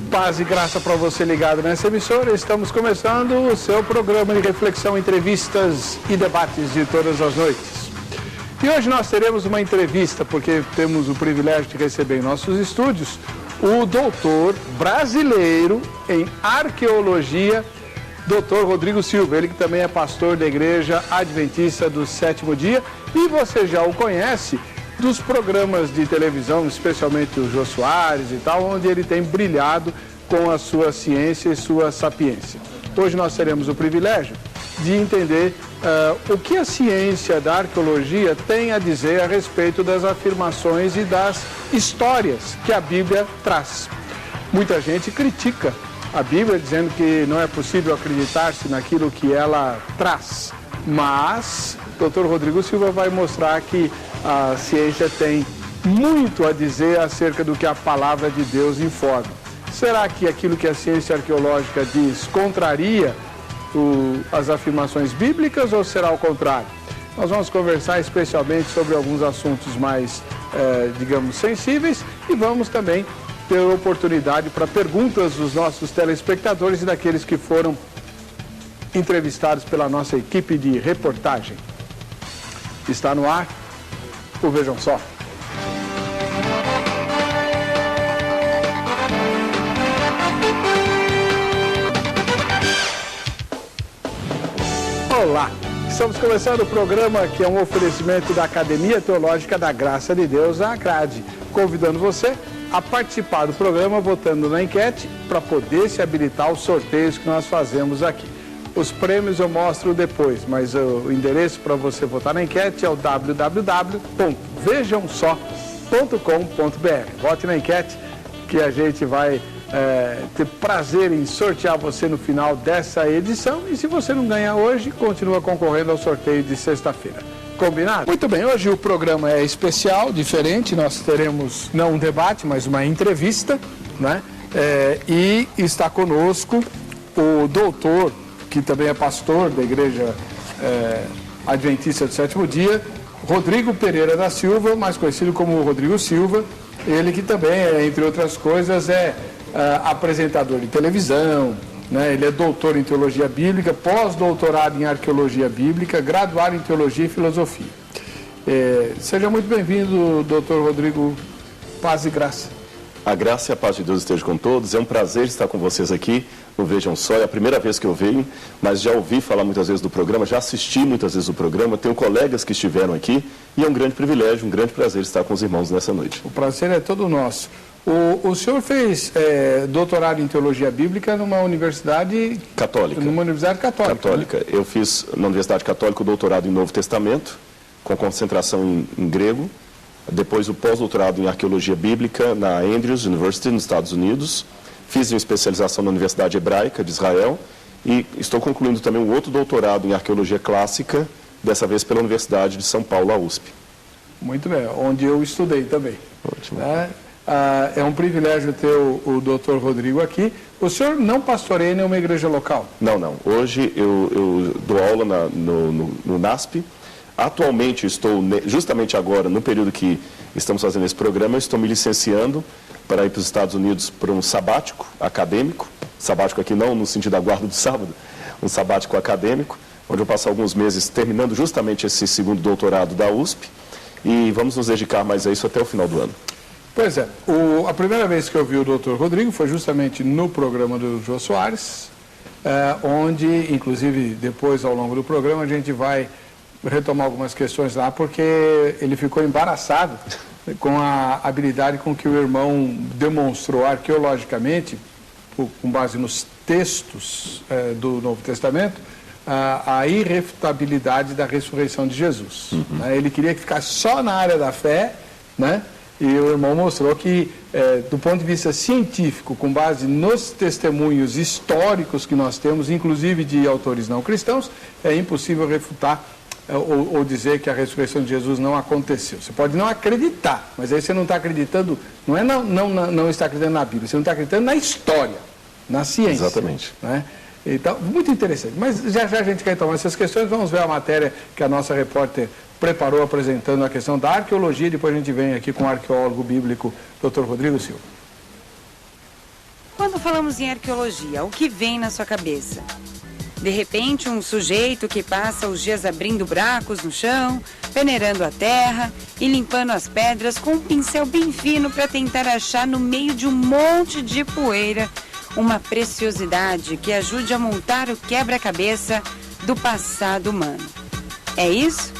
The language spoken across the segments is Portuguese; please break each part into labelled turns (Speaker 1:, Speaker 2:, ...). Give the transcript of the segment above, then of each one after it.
Speaker 1: Paz e graça para você ligado nessa emissora. Estamos começando o seu programa de reflexão, entrevistas e debates de todas as noites. E hoje nós teremos uma entrevista, porque temos o privilégio de receber em nossos estúdios o doutor brasileiro em arqueologia, Dr. Rodrigo Silva, ele que também é pastor da Igreja Adventista do Sétimo Dia, e você já o conhece dos programas de televisão, especialmente o Jô Soares e tal, onde ele tem brilhado com a sua ciência e sua sapiência. Hoje nós teremos o privilégio de entender o que a ciência da arqueologia tem a dizer a respeito das afirmações e das histórias que a Bíblia traz. Muita gente critica a Bíblia, dizendo que não é possível acreditar-se naquilo que ela traz, mas o Dr. Rodrigo Silva vai mostrar que a ciência tem muito a dizer acerca do que a palavra de Deus informa. Será que aquilo que a ciência arqueológica diz contraria as afirmações bíblicas ou será o contrário? Nós vamos conversar especialmente sobre alguns assuntos mais, digamos, sensíveis, e vamos também ter oportunidade para perguntas dos nossos telespectadores e daqueles que foram entrevistados pela nossa equipe de reportagem. Está no ar o Vejam Só. Olá, estamos começando o programa que é um oferecimento da Academia Teológica da Graça de Deus, a ACRAD, convidando você a participar do programa votando na enquete para poder se habilitar aos sorteios que nós fazemos aqui. Os prêmios eu mostro depois, mas o endereço para você votar na enquete é o www.vejamsó.com.br. Vote na enquete que a gente vai ter prazer em sortear você no final dessa edição. E se você não ganhar hoje, continua concorrendo ao sorteio de sexta-feira. Combinado? Muito bem, hoje o programa é especial, diferente. Nós teremos não um debate, mas uma entrevista, né? E está conosco o doutor, que também é pastor da Igreja Adventista do Sétimo Dia, Rodrigo Pereira da Silva, mais conhecido como Rodrigo Silva. Ele que também, entre outras coisas, é apresentador de televisão, né? Ele é doutor em teologia bíblica, pós-doutorado em arqueologia bíblica, graduado em teologia e filosofia. Seja muito bem-vindo, doutor Rodrigo. Paz e graça.
Speaker 2: A graça e a paz de Deus estejam com todos. É um prazer estar com vocês aqui no Vejam Só. É a primeira vez que eu venho, mas já ouvi falar muitas vezes do programa, já assisti muitas vezes o programa, tenho colegas que estiveram aqui e é um grande privilégio, um grande prazer estar com os irmãos nessa noite.
Speaker 1: O prazer é todo nosso. O senhor fez doutorado em teologia bíblica numa universidade
Speaker 2: católica.
Speaker 1: Numa universidade católica.
Speaker 2: Né? Eu fiz na Universidade Católica o doutorado em Novo Testamento, com concentração em grego. Depois o pós-doutorado em arqueologia bíblica na Andrews University, nos Estados Unidos. Fiz uma especialização na Universidade Hebraica de Israel e estou concluindo também um outro doutorado em arqueologia clássica, dessa vez pela Universidade de São Paulo, a USP.
Speaker 1: Muito bem, onde eu estudei também.
Speaker 2: Ótimo.
Speaker 1: É um privilégio ter o doutor Rodrigo aqui. O senhor não pastoreia em nenhuma igreja local?
Speaker 2: Não. Hoje eu dou aula no NASP. Atualmente estou, justamente agora, no período que estamos fazendo esse programa, eu estou me licenciando para ir para os Estados Unidos para um sabático acadêmico. Sabático aqui não no sentido da guarda do sábado, um sabático acadêmico, onde eu passo alguns meses terminando justamente esse segundo doutorado da USP. E vamos nos dedicar mais a isso até o final do ano.
Speaker 1: Pois é, a primeira vez que eu vi o doutor Rodrigo foi justamente no programa do Jô Soares, onde, inclusive, depois, ao longo do programa, a gente vai retomar algumas questões lá, porque ele ficou embaraçado com a habilidade com que o irmão demonstrou arqueologicamente, com base nos textos do Novo Testamento, a irrefutabilidade da ressurreição de Jesus. Né? Ele queria que ficasse só na área da fé, né? E o irmão mostrou que, do ponto de vista científico, com base nos testemunhos históricos que nós temos, inclusive de autores não cristãos, é impossível refutar ou dizer que a ressurreição de Jesus não aconteceu. Você pode não acreditar, mas aí você não está acreditando, não está acreditando na Bíblia, você não está acreditando na história, na ciência.
Speaker 2: Exatamente.
Speaker 1: Né? Então, muito interessante. Mas já a gente quer tomar essas questões, vamos ver a matéria que a nossa repórter preparou apresentando a questão da arqueologia, e depois a gente vem aqui com o arqueólogo bíblico, Dr. Rodrigo Silva.
Speaker 3: O quando falamos em arqueologia, o que vem na sua cabeça? De repente, um sujeito que passa os dias abrindo buracos no chão, peneirando a terra e limpando as pedras com um pincel bem fino para tentar achar no meio de um monte de poeira uma preciosidade que ajude a montar o quebra-cabeça do passado humano. É isso?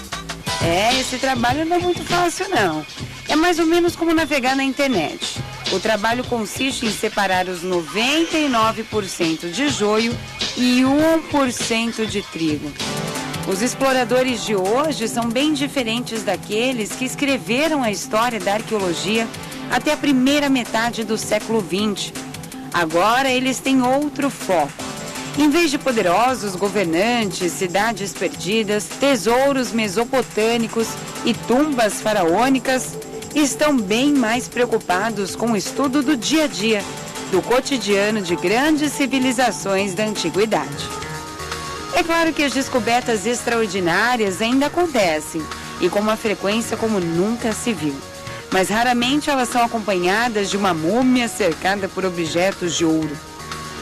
Speaker 3: Esse trabalho não é muito fácil, não. É mais ou menos como navegar na internet. O trabalho consiste em separar os 99% de joio e 1% de trigo. Os exploradores de hoje são bem diferentes daqueles que escreveram a história da arqueologia até a primeira metade do século XX. Agora eles têm outro foco. Em vez de poderosos governantes, cidades perdidas, tesouros mesopotâmicos e tumbas faraônicas, estão bem mais preocupados com o estudo do dia a dia, do cotidiano de grandes civilizações da antiguidade. É claro que as descobertas extraordinárias ainda acontecem, e com uma frequência como nunca se viu. Mas raramente elas são acompanhadas de uma múmia cercada por objetos de ouro.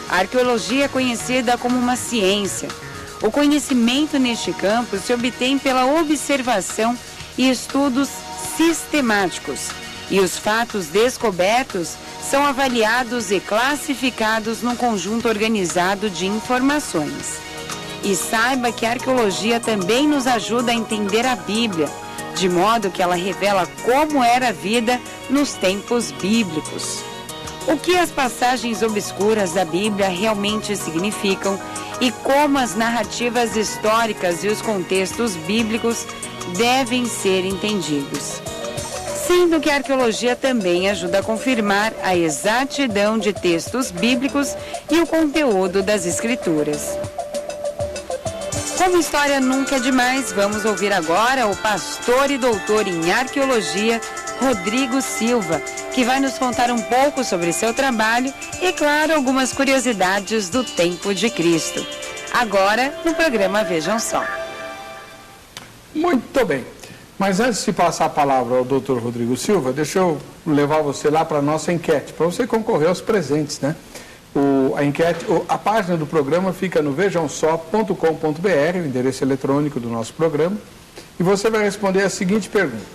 Speaker 3: A arqueologia é conhecida como uma ciência. O conhecimento neste campo se obtém pela observação e estudos sistemáticos, e os fatos descobertos são avaliados e classificados num conjunto organizado de informações. E saiba que a arqueologia também nos ajuda a entender a Bíblia, de modo que ela revela como era a vida nos tempos bíblicos. O que as passagens obscuras da Bíblia realmente significam e como as narrativas históricas e os contextos bíblicos devem ser entendidos. Sendo que a arqueologia também ajuda a confirmar a exatidão de textos bíblicos e o conteúdo das escrituras. Como história nunca é demais, vamos ouvir agora o pastor e doutor em arqueologia, Rodrigo Silva, que vai nos contar um pouco sobre seu trabalho e, claro, algumas curiosidades do tempo de Cristo. Agora, no programa Vejam Só.
Speaker 1: Muito bem. Mas antes de passar a palavra ao doutor Rodrigo Silva, deixa eu levar você lá para a nossa enquete, para você concorrer aos presentes, né? A página do programa fica no vejamsó.com.br, o endereço eletrônico do nosso programa, e você vai responder a seguinte pergunta: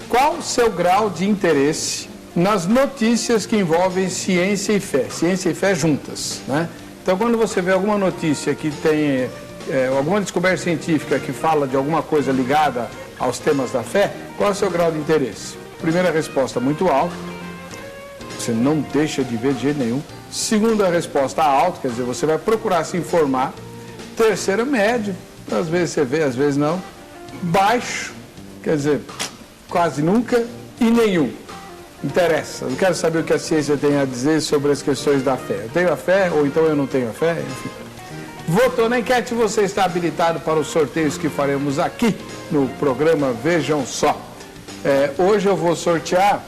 Speaker 1: qual o seu grau de interesse nas notícias que envolvem ciência e fé juntas, né? Então, quando você vê alguma notícia que tem alguma descoberta científica que fala de alguma coisa ligada aos temas da fé, qual é o seu grau de interesse? Primeira resposta, muito alto, você não deixa de ver de jeito nenhum. Segunda resposta, alto, quer dizer, você vai procurar se informar. Terceira, médio, às vezes você vê, às vezes não. Baixo, quer dizer, quase nunca, e nenhum. Interessa, eu quero saber o que a ciência tem a dizer sobre as questões da fé. Eu tenho a fé, ou então eu não tenho a fé, enfim. Votou na enquete, você está habilitado para os sorteios que faremos aqui no programa Vejam Só. Hoje eu vou sortear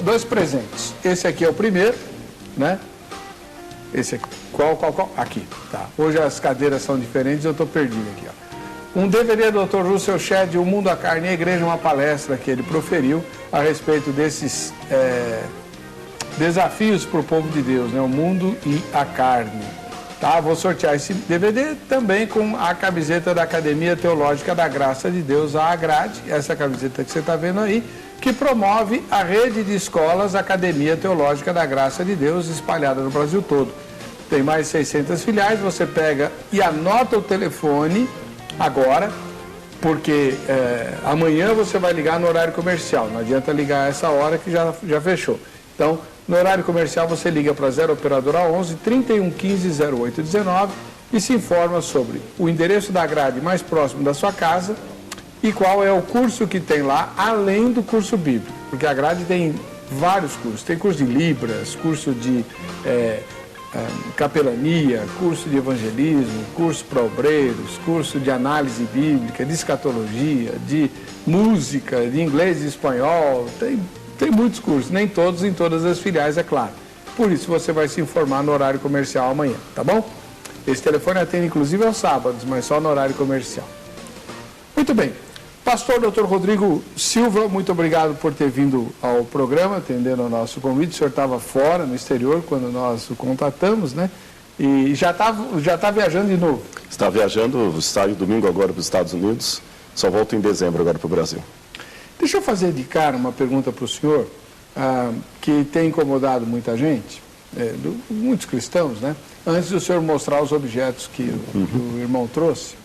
Speaker 1: dois presentes. Esse aqui é o primeiro, né? Esse aqui. Qual? Aqui, tá. Hoje as cadeiras são diferentes, eu estou perdido aqui, ó. Um DVD do Dr. Russell Shedd, O Mundo, a Carne e a Igreja, uma palestra que ele proferiu a respeito desses desafios para o povo de Deus, né? O mundo e a carne. Tá? Vou sortear esse DVD também com a camiseta da Academia Teológica da Graça de Deus, a AGRADE, essa camiseta que você está vendo aí, que promove a rede de escolas Academia Teológica da Graça de Deus, espalhada no Brasil todo. Tem mais de 600 filiais, você pega e anota o telefone agora, porque amanhã você vai ligar no horário comercial, não adianta ligar essa hora que já fechou. Então, no horário comercial você liga para 0 Operadora 11 3115 0819 e se informa sobre o endereço da grade mais próximo da sua casa e qual é o curso que tem lá, além do curso bíblico, porque a grade tem vários cursos, tem curso de Libras, curso de capelania, curso de evangelismo, curso para obreiros, curso de análise bíblica, de escatologia, de música, de inglês e espanhol, tem muitos cursos, nem todos em todas as filiais, é claro. Por isso você vai se informar no horário comercial amanhã, tá bom? Esse telefone atende inclusive aos sábados, mas só no horário comercial. Muito bem. Pastor Dr. Rodrigo Silva, muito obrigado por ter vindo ao programa, atendendo ao nosso convite. O senhor estava fora, no exterior, quando nós o contatamos, né? E já está viajando de novo.
Speaker 2: Está viajando, saio domingo agora para os Estados Unidos, só volto em dezembro agora para o Brasil.
Speaker 1: Deixa eu fazer de cara uma pergunta para o senhor, que tem incomodado muita gente, muitos cristãos, né? Antes do senhor mostrar os objetos que o irmão trouxe.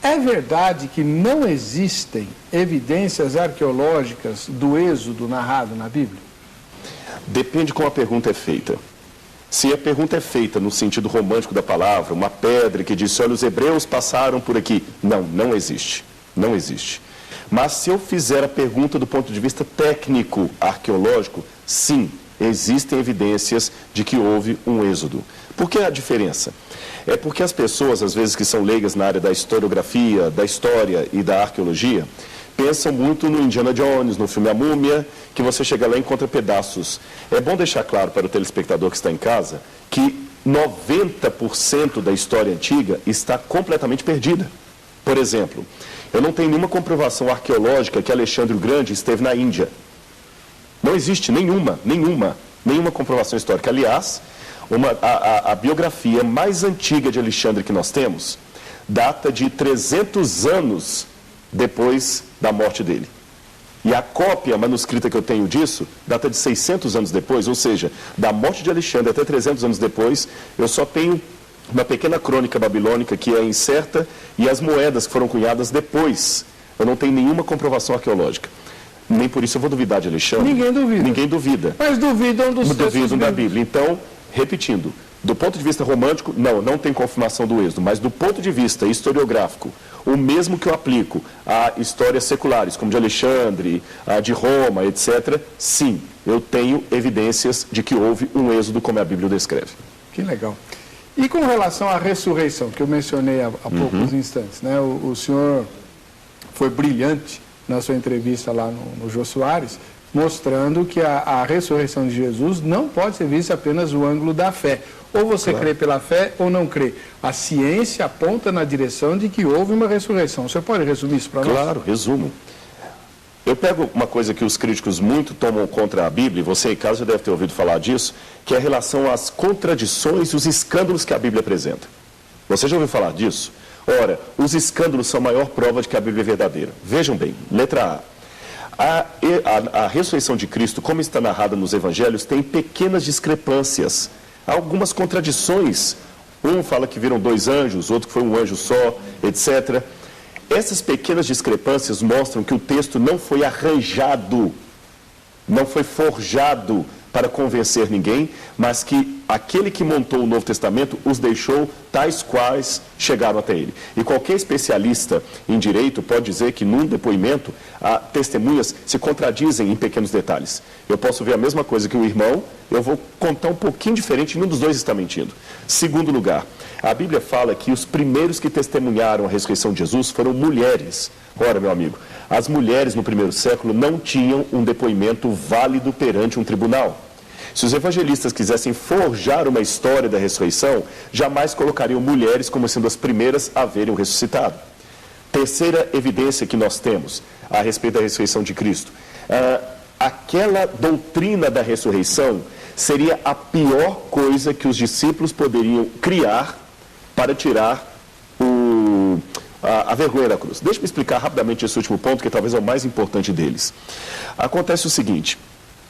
Speaker 1: É verdade que não existem evidências arqueológicas do êxodo narrado na Bíblia?
Speaker 2: Depende como a pergunta é feita. Se a pergunta é feita no sentido romântico da palavra, uma pedra que diz, olha, os hebreus passaram por aqui. Não existe. Não existe. Mas se eu fizer a pergunta do ponto de vista técnico, arqueológico, sim, existem evidências de que houve um êxodo. Por que a diferença? É porque as pessoas, às vezes, que são leigas na área da historiografia, da história e da arqueologia, pensam muito no Indiana Jones, no filme A Múmia, que você chega lá e encontra pedaços. É bom deixar claro para o telespectador que está em casa que 90% da história antiga está completamente perdida. Por exemplo, eu não tenho nenhuma comprovação arqueológica que Alexandre o Grande esteve na Índia. Não existe nenhuma comprovação histórica. Aliás, a biografia mais antiga de Alexandre que nós temos data de 300 anos depois da morte dele. E a cópia manuscrita que eu tenho disso data de 600 anos depois, ou seja, da morte de Alexandre até 300 anos depois, eu só tenho uma pequena crônica babilônica que é incerta e as moedas que foram cunhadas depois. Eu não tenho nenhuma comprovação arqueológica. Nem por isso eu vou duvidar de Alexandre. Ninguém duvida.
Speaker 1: Mas duvidam dos textos
Speaker 2: duvidam da Bíblia. Então, repetindo, do ponto de vista romântico, não tem confirmação do êxodo, mas do ponto de vista historiográfico, o mesmo que eu aplico a histórias seculares, como de Alexandre, a de Roma, etc., sim, eu tenho evidências de que houve um êxodo como a Bíblia o descreve.
Speaker 1: Que legal. E com relação à ressurreição, que eu mencionei há poucos instantes, né? O senhor foi brilhante na sua entrevista lá no Jô Soares, mostrando que a ressurreição de Jesus não pode ser vista apenas do ângulo da fé. Ou você crê pela fé ou não crê. A ciência aponta na direção de que houve uma ressurreição. O senhor pode resumir isso para nós?
Speaker 2: Claro, resumo. Eu pego uma coisa que os críticos muito tomam contra a Bíblia, e você em casa já deve ter ouvido falar disso, que é a relação às contradições e os escândalos que a Bíblia apresenta. Você já ouviu falar disso? Ora, os escândalos são a maior prova de que a Bíblia é verdadeira. Vejam bem, letra A. A ressurreição de Cristo, como está narrada nos evangelhos, tem pequenas discrepâncias, algumas contradições. Um fala que viram 2 anjos, outro que foi um anjo só, etc. Essas pequenas discrepâncias mostram que o texto não foi arranjado, não foi forjado para convencer ninguém, mas que aquele que montou o Novo Testamento os deixou tais quais chegaram até ele. E qualquer especialista em direito pode dizer que num depoimento, testemunhas se contradizem em pequenos detalhes. Eu posso ver a mesma coisa que o irmão, eu vou contar um pouquinho diferente, nenhum dos dois está mentindo. Segundo lugar, a Bíblia fala que os primeiros que testemunharam a ressurreição de Jesus foram mulheres. Ora, meu amigo, as mulheres no primeiro século não tinham um depoimento válido perante um tribunal. Se os evangelistas quisessem forjar uma história da ressurreição, jamais colocariam mulheres como sendo as primeiras a verem o ressuscitado. Terceira evidência que nós temos a respeito da ressurreição de Cristo. Aquela doutrina da ressurreição seria a pior coisa que os discípulos poderiam criar para tirar a vergonha da cruz. Deixa eu explicar rapidamente esse último ponto, que talvez é o mais importante deles. Acontece o seguinte: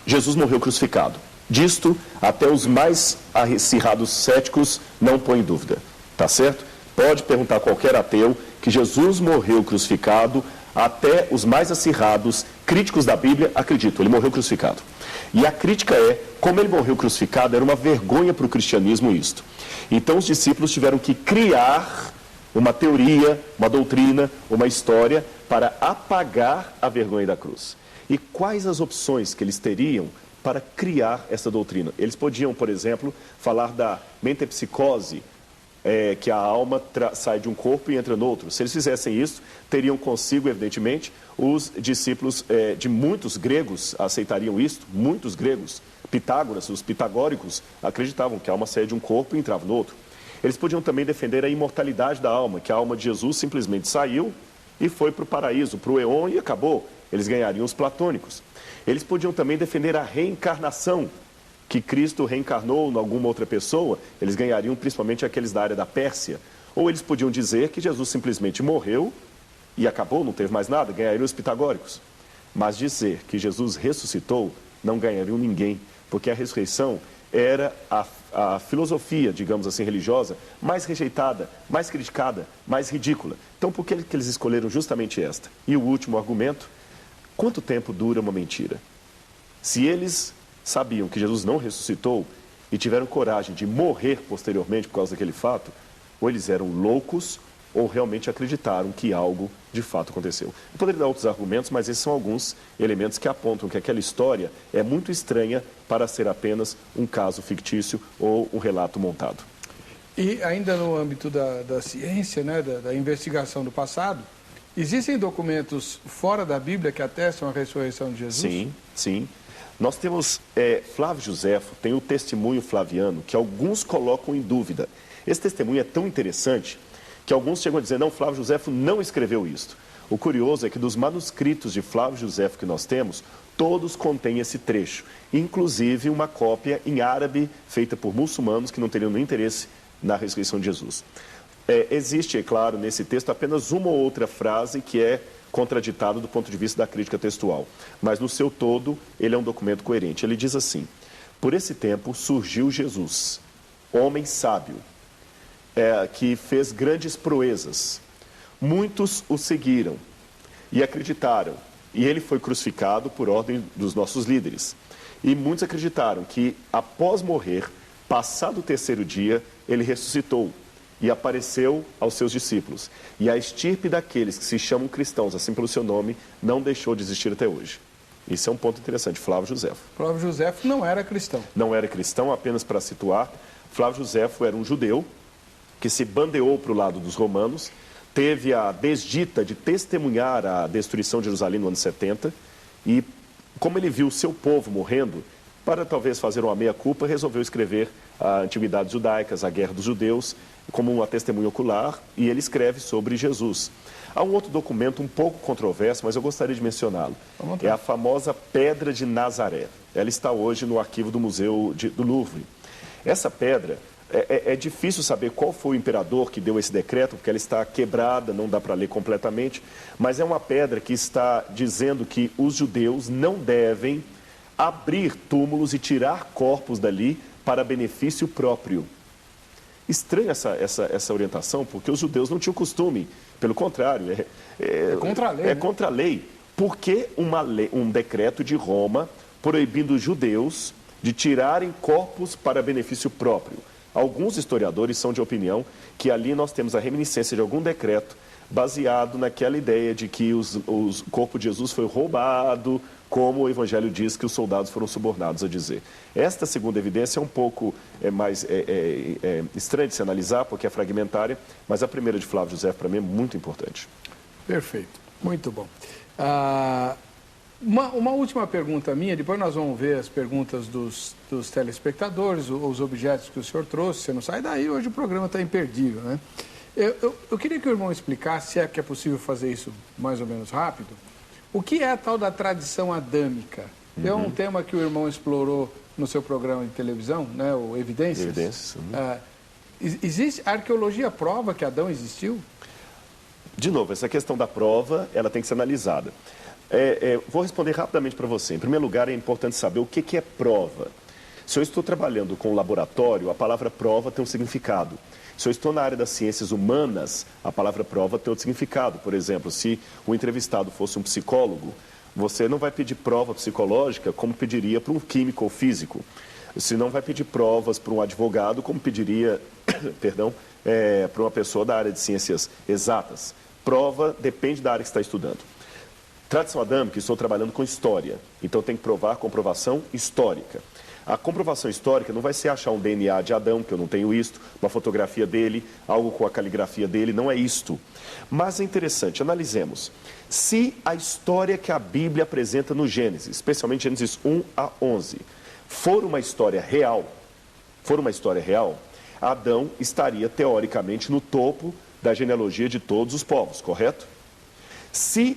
Speaker 2: Jesus morreu crucificado. Disto, até os mais acirrados céticos não põem dúvida. Tá certo? Pode perguntar a qualquer ateu que Jesus morreu crucificado, até os mais acirrados críticos da Bíblia acreditam, ele morreu crucificado. E a crítica é, como ele morreu crucificado, era uma vergonha para o cristianismo isto. Então os discípulos tiveram que criar uma teoria, uma doutrina, uma história para apagar a vergonha da cruz. E quais as opções que eles teriam para criar essa doutrina? Eles podiam, por exemplo, falar da mentepsicose, que a alma sai de um corpo e entra no outro. Se eles fizessem isso, teriam consigo, evidentemente, os discípulos de muitos gregos aceitariam isso, muitos gregos. Pitágoras, os pitagóricos, acreditavam que a alma saía de um corpo e entrava no outro. Eles podiam também defender a imortalidade da alma, que a alma de Jesus simplesmente saiu e foi para o paraíso, para o Éon e acabou. Eles ganhariam os platônicos. Eles podiam também defender a reencarnação, que Cristo reencarnou em alguma outra pessoa, eles ganhariam principalmente aqueles da área da Pérsia. Ou eles podiam dizer que Jesus simplesmente morreu e acabou, não teve mais nada, ganhariam os pitagóricos. Mas dizer que Jesus ressuscitou, não ganhariam ninguém, porque a ressurreição era a filosofia, digamos assim, religiosa, mais rejeitada, mais criticada, mais ridícula. Então, por que eles escolheram justamente esta? E o último argumento, quanto tempo dura uma mentira? Se eles sabiam que Jesus não ressuscitou e tiveram coragem de morrer posteriormente por causa daquele fato, ou eles eram loucos ou realmente acreditaram que algo de fato aconteceu. Eu poderia dar outros argumentos, mas esses são alguns elementos que apontam que aquela história é muito estranha para ser apenas um caso fictício ou um relato montado.
Speaker 1: E ainda no âmbito da ciência, né, da investigação do passado, existem documentos fora da Bíblia que atestam a ressurreição de Jesus?
Speaker 2: Sim, sim. Nós temos Flávio Josefo, tem o testemunho flaviano, que alguns colocam em dúvida. Esse testemunho é tão interessante que alguns chegam a dizer, não, Flávio Josefo não escreveu isto. O curioso é que dos manuscritos de Flávio Josefo que nós temos, todos contêm esse trecho. Inclusive uma cópia em árabe feita por muçulmanos que não teriam nenhum interesse na ressurreição de Jesus. Existe, é claro, nesse texto apenas uma ou outra frase que é contraditada do ponto de vista da crítica textual. Mas no seu todo, ele é um documento coerente. Ele diz assim, por esse tempo surgiu Jesus, homem sábio, que fez grandes proezas. Muitos o seguiram e acreditaram. E ele foi crucificado por ordem dos nossos líderes. E muitos acreditaram que, após morrer, passado o terceiro dia, ele ressuscitou e apareceu aos seus discípulos. E a estirpe daqueles que se chamam cristãos, assim pelo seu nome, não deixou de existir até hoje. Isso é um ponto interessante. Flávio Josefo.
Speaker 1: Flávio Josefo não era cristão.
Speaker 2: Não era cristão, apenas para situar. Flávio Josefo era um judeu que se bandeou para o lado dos romanos, teve a desdita de testemunhar a destruição de Jerusalém no ano 70, e como ele viu o seu povo morrendo, para talvez fazer uma meia-culpa, resolveu escrever a Antiguidades Judaicas, a Guerra dos Judeus, como uma testemunha ocular, e ele escreve sobre Jesus. Há um outro documento um pouco controverso, mas eu gostaria de mencioná-lo. É a famosa Pedra de Nazaré. Ela está hoje no arquivo do Museu do Louvre. Essa pedra... É difícil saber qual foi o imperador que deu esse decreto, porque ela está quebrada, não dá para ler completamente, mas é uma pedra que está dizendo que os judeus não devem abrir túmulos e tirar corpos dali para benefício próprio. Estranha essa orientação, porque os judeus não tinham costume, pelo contrário,
Speaker 1: é contra a lei.
Speaker 2: É contra a lei. Por que um decreto de Roma proibindo os judeus de tirarem corpos para benefício próprio? Alguns historiadores são de opinião que ali nós temos a reminiscência de algum decreto baseado naquela ideia de que o corpo de Jesus foi roubado, como o Evangelho diz que os soldados foram subornados a dizer. Esta segunda evidência é um pouco mais estranha de se analisar, porque é fragmentária, mas a primeira de Flávio Josefo, para mim, é muito importante.
Speaker 1: Perfeito, muito bom. Uma última pergunta minha, depois nós vamos ver as perguntas dos telespectadores, os objetos que o senhor trouxe, você não sai daí, hoje o programa está imperdível, né? Eu queria que o irmão explicasse, se é que é possível fazer isso mais ou menos rápido, o que é a tal da tradição adâmica? É um tema que o irmão explorou no seu programa de televisão, né, o Evidências.
Speaker 2: Evidências.
Speaker 1: Existe, a arqueologia prova que Adão existiu?
Speaker 2: De novo, essa questão da prova, ela tem que ser analisada. Vou responder rapidamente para você. Em primeiro lugar, é importante saber o que é prova. Se eu estou trabalhando com laboratório, a palavra prova tem um significado. Se eu estou na área das ciências humanas, a palavra prova tem outro significado. Por exemplo, se o entrevistado fosse um psicólogo, você não vai pedir prova psicológica como pediria para um químico ou físico. Se não vai pedir provas para um advogado como pediria, para uma pessoa da área de ciências exatas. Prova depende da área que está estudando. Tradição adâmica, estou trabalhando com história, então tem que provar comprovação histórica. A comprovação histórica não vai ser achar um DNA de Adão, que eu não tenho isto, uma fotografia dele, algo com a caligrafia dele, não é isto. Mas é interessante, analisemos. Se a história que a Bíblia apresenta no Gênesis, especialmente Gênesis 1 a 11, for uma história real, Adão estaria teoricamente no topo da genealogia de todos os povos, correto? Se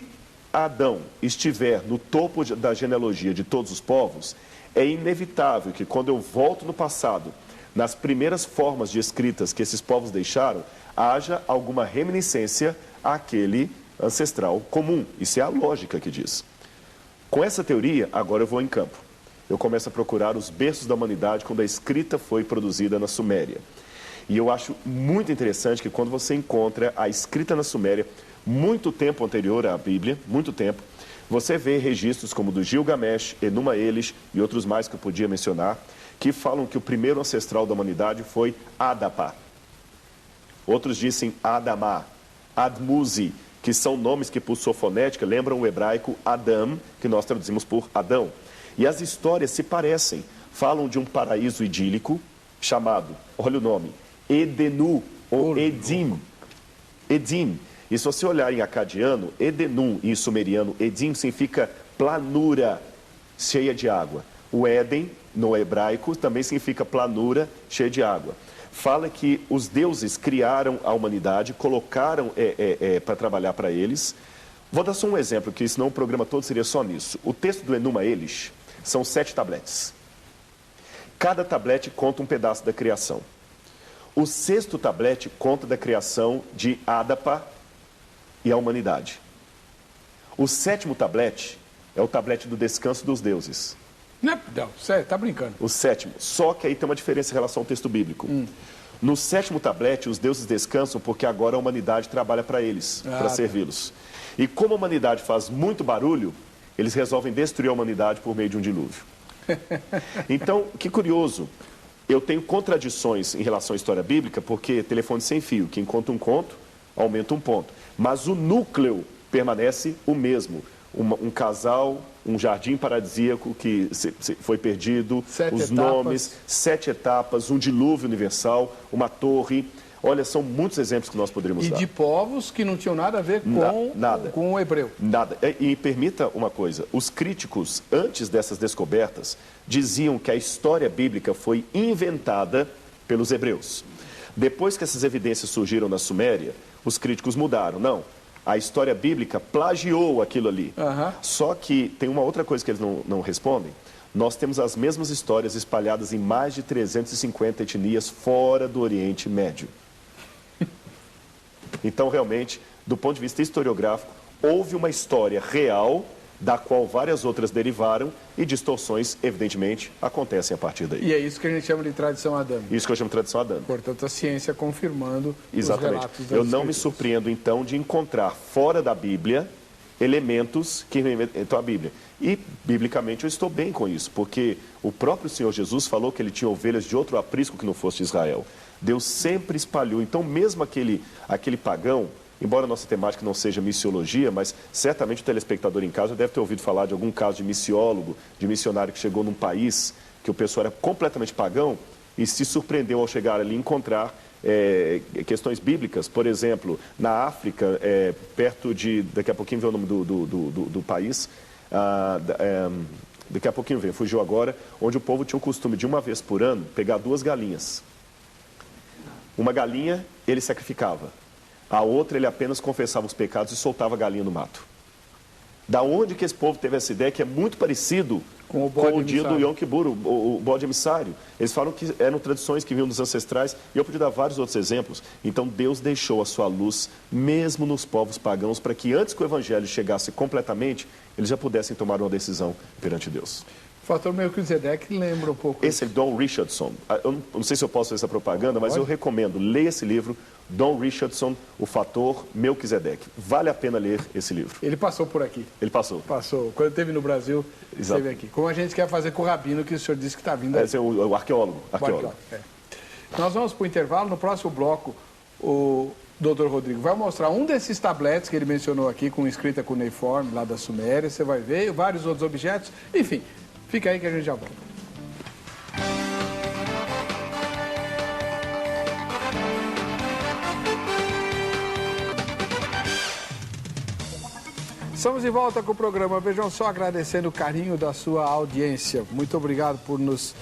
Speaker 2: Adão estiver no topo da genealogia de todos os povos, é inevitável que quando eu volto no passado, nas primeiras formas de escritas que esses povos deixaram, haja alguma reminiscência àquele ancestral comum. Isso é a lógica que diz. Com essa teoria, agora eu vou em campo. Eu começo a procurar os berços da humanidade quando a escrita foi produzida na Suméria. E eu acho muito interessante que quando você encontra a escrita na Suméria, muito tempo anterior à Bíblia, muito tempo, você vê registros como do Gilgamesh, Enuma Elish e outros mais que eu podia mencionar, que falam que o primeiro ancestral da humanidade foi Adapa. Outros dizem Adamá, Admuzi, que são nomes que por sua fonética lembram o hebraico Adam, que nós traduzimos por Adão. E as histórias se parecem, falam de um paraíso idílico chamado, olha o nome, Edenu ou Edim. Edim. E se você olhar em acadiano, Edenum, em sumeriano, Edim significa planura cheia de água. O Éden, no hebraico, também significa planura cheia de água. Fala que os deuses criaram a humanidade, colocaram para trabalhar para eles. Vou dar só um exemplo, que senão o programa todo seria só nisso. O texto do Enuma Elish são 7 tabletes. Cada tablete conta um pedaço da criação. O 6º tablete conta da criação de Adapa e a humanidade. O 7º tablete é o tablete do descanso dos deuses.
Speaker 1: Não, sério, tá brincando.
Speaker 2: O 7º. Só que aí tem uma diferença em relação ao texto bíblico. No 7º tablete, os deuses descansam porque agora a humanidade trabalha para eles, para servi-los. E como a humanidade faz muito barulho, eles resolvem destruir a humanidade por meio de um dilúvio. Então, que curioso. Eu tenho contradições em relação à história bíblica, porque telefone sem fio, quem conta um conto, aumenta um ponto. Mas o núcleo permanece o mesmo. Um casal, um jardim paradisíaco que foi perdido, os nomes, 7 etapas, um dilúvio universal, uma torre. Olha, são muitos exemplos que nós poderíamos dar.
Speaker 1: E de povos que não tinham nada a ver com o hebreu.
Speaker 2: Nada. E permita uma coisa, os críticos, antes dessas descobertas, diziam que a história bíblica foi inventada pelos hebreus. Depois que essas evidências surgiram na Suméria, os críticos mudaram. Não, a história bíblica plagiou aquilo ali. Só que tem uma outra coisa que eles não respondem. Nós temos as mesmas histórias espalhadas em mais de 350 etnias fora do Oriente Médio. Então, realmente, do ponto de vista historiográfico, houve uma história real, da qual várias outras derivaram, e distorções, evidentemente, acontecem a partir daí.
Speaker 1: E é isso que a gente chama de tradição adâmica.
Speaker 2: Isso que eu chamo de tradição adâmica.
Speaker 1: Portanto, a ciência confirmando os relatos das
Speaker 2: Eu não me surpreendo, então, de encontrar fora da Bíblia elementos que inventam a Bíblia. E, biblicamente, eu estou bem com isso, porque o próprio Senhor Jesus falou que ele tinha ovelhas de outro aprisco que não fosse de Israel. Deus sempre espalhou. Então, mesmo aquele pagão, embora a nossa temática não seja missiologia, mas certamente o telespectador em casa deve ter ouvido falar de algum caso de missiólogo, de missionário que chegou num país que o pessoal era completamente pagão e se surpreendeu ao chegar ali e encontrar questões bíblicas. Por exemplo, na África, perto de... Daqui a pouquinho vem o nome do país. Daqui a pouquinho vem, fugiu agora, onde o povo tinha o costume de uma vez por ano pegar 2 galinhas. Uma galinha ele sacrificava, a outra ele apenas confessava os pecados e soltava a galinha no mato. Da onde que esse povo teve essa ideia que é muito parecido com o dia do Yom Kippur, o bode emissário? Eles falam que eram tradições que vinham dos ancestrais, e eu podia dar vários outros exemplos. Então Deus deixou a sua luz, mesmo nos povos pagãos, para que antes que o evangelho chegasse completamente, eles já pudessem tomar uma decisão perante Deus.
Speaker 1: O fator Melquisedeque lembra um pouco.
Speaker 2: Esse é Don Richardson. Eu não sei se eu posso fazer essa propaganda, mas eu recomendo. Leia esse livro, Don Richardson, O Fator Melquisedeque. Vale a pena ler esse livro.
Speaker 1: Ele passou por aqui.
Speaker 2: Ele passou.
Speaker 1: Passou. Quando esteve no Brasil, esteve aqui. Como a gente quer fazer com o Rabino, que o senhor disse que está vindo aí.
Speaker 2: Esse é o arqueólogo.
Speaker 1: Nós vamos para o intervalo. No próximo bloco, o Dr. Rodrigo vai mostrar um desses tabletes que ele mencionou aqui, com escrita cuneiforme, lá da Suméria. Você vai ver vários outros objetos. Enfim, fica aí que a gente já volta. Estamos de volta com o programa. Vejam só, agradecendo o carinho da sua audiência. Muito obrigado por nos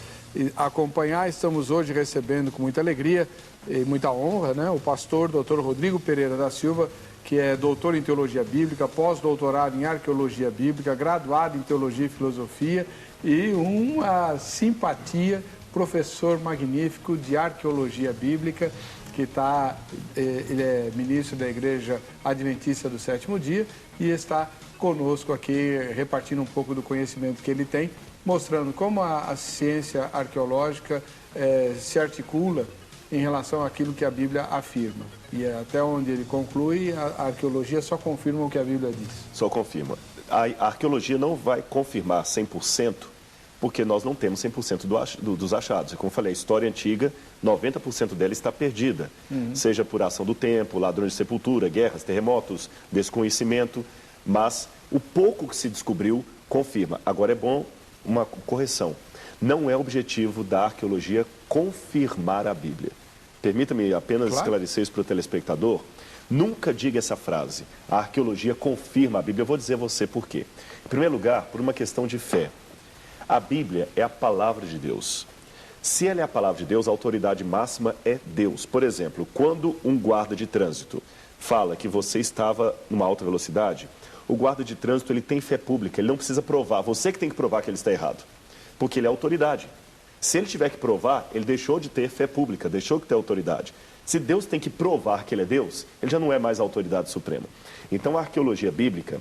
Speaker 1: acompanhar. Estamos hoje recebendo com muita alegria e muita honra, né, o pastor Dr. Rodrigo Pereira da Silva, que é doutor em teologia bíblica, pós-doutorado em arqueologia bíblica, graduado em teologia e filosofia e uma simpatia, professor magnífico de arqueologia bíblica, ele é ministro da Igreja Adventista do Sétimo Dia e está conosco aqui, repartindo um pouco do conhecimento que ele tem, mostrando como a ciência arqueológica se articula em relação àquilo que a Bíblia afirma. E até onde ele conclui, a arqueologia só confirma o que a Bíblia diz.
Speaker 2: Só confirma. A arqueologia não vai confirmar 100%, porque nós não temos 100% dos achados. E como eu falei, a história antiga, 90% dela está perdida. Seja por ação do tempo, ladrões de sepultura, guerras, terremotos, desconhecimento. Mas o pouco que se descobriu confirma. Agora é bom uma correção. Não é objetivo da arqueologia confirmar a Bíblia. Permita-me apenas esclarecer isso para o telespectador. Nunca diga essa frase. A arqueologia confirma a Bíblia. Eu vou dizer a você por quê. Em primeiro lugar, por uma questão de fé. A Bíblia é a palavra de Deus. Se ela é a palavra de Deus, a autoridade máxima é Deus. Por exemplo, quando um guarda de trânsito fala que você estava numa alta velocidade, o guarda de trânsito ele tem fé pública, ele não precisa provar. Você que tem que provar que ele está errado, porque ele é autoridade. Se ele tiver que provar, ele deixou de ter fé pública, deixou de ter autoridade. Se Deus tem que provar que ele é Deus, ele já não é mais a autoridade suprema. Então a arqueologia bíblica,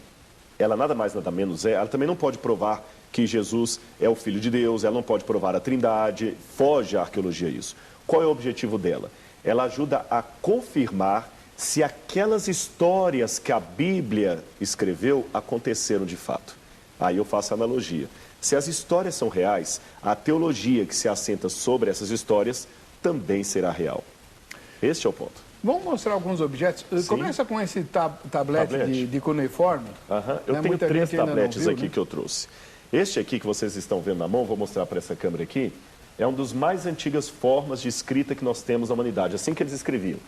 Speaker 2: ela nada mais nada menos ela também não pode provar que Jesus é o Filho de Deus, ela não pode provar a Trindade, foge a arqueologia isso. Qual é o objetivo dela? Ela ajuda a confirmar se aquelas histórias que a Bíblia escreveu aconteceram de fato. Aí eu faço a analogia. Se as histórias são reais, a teologia que se assenta sobre essas histórias também será real. Este é o ponto.
Speaker 1: Vamos mostrar alguns objetos? Sim. Começa com esse tablete. De cuneiforme.
Speaker 2: Eu tenho 3 tabletes aqui que eu trouxe. Este aqui que vocês estão vendo na mão, vou mostrar para essa câmera aqui, é uma das mais antigas formas de escrita que nós temos na humanidade, assim que eles escreviam.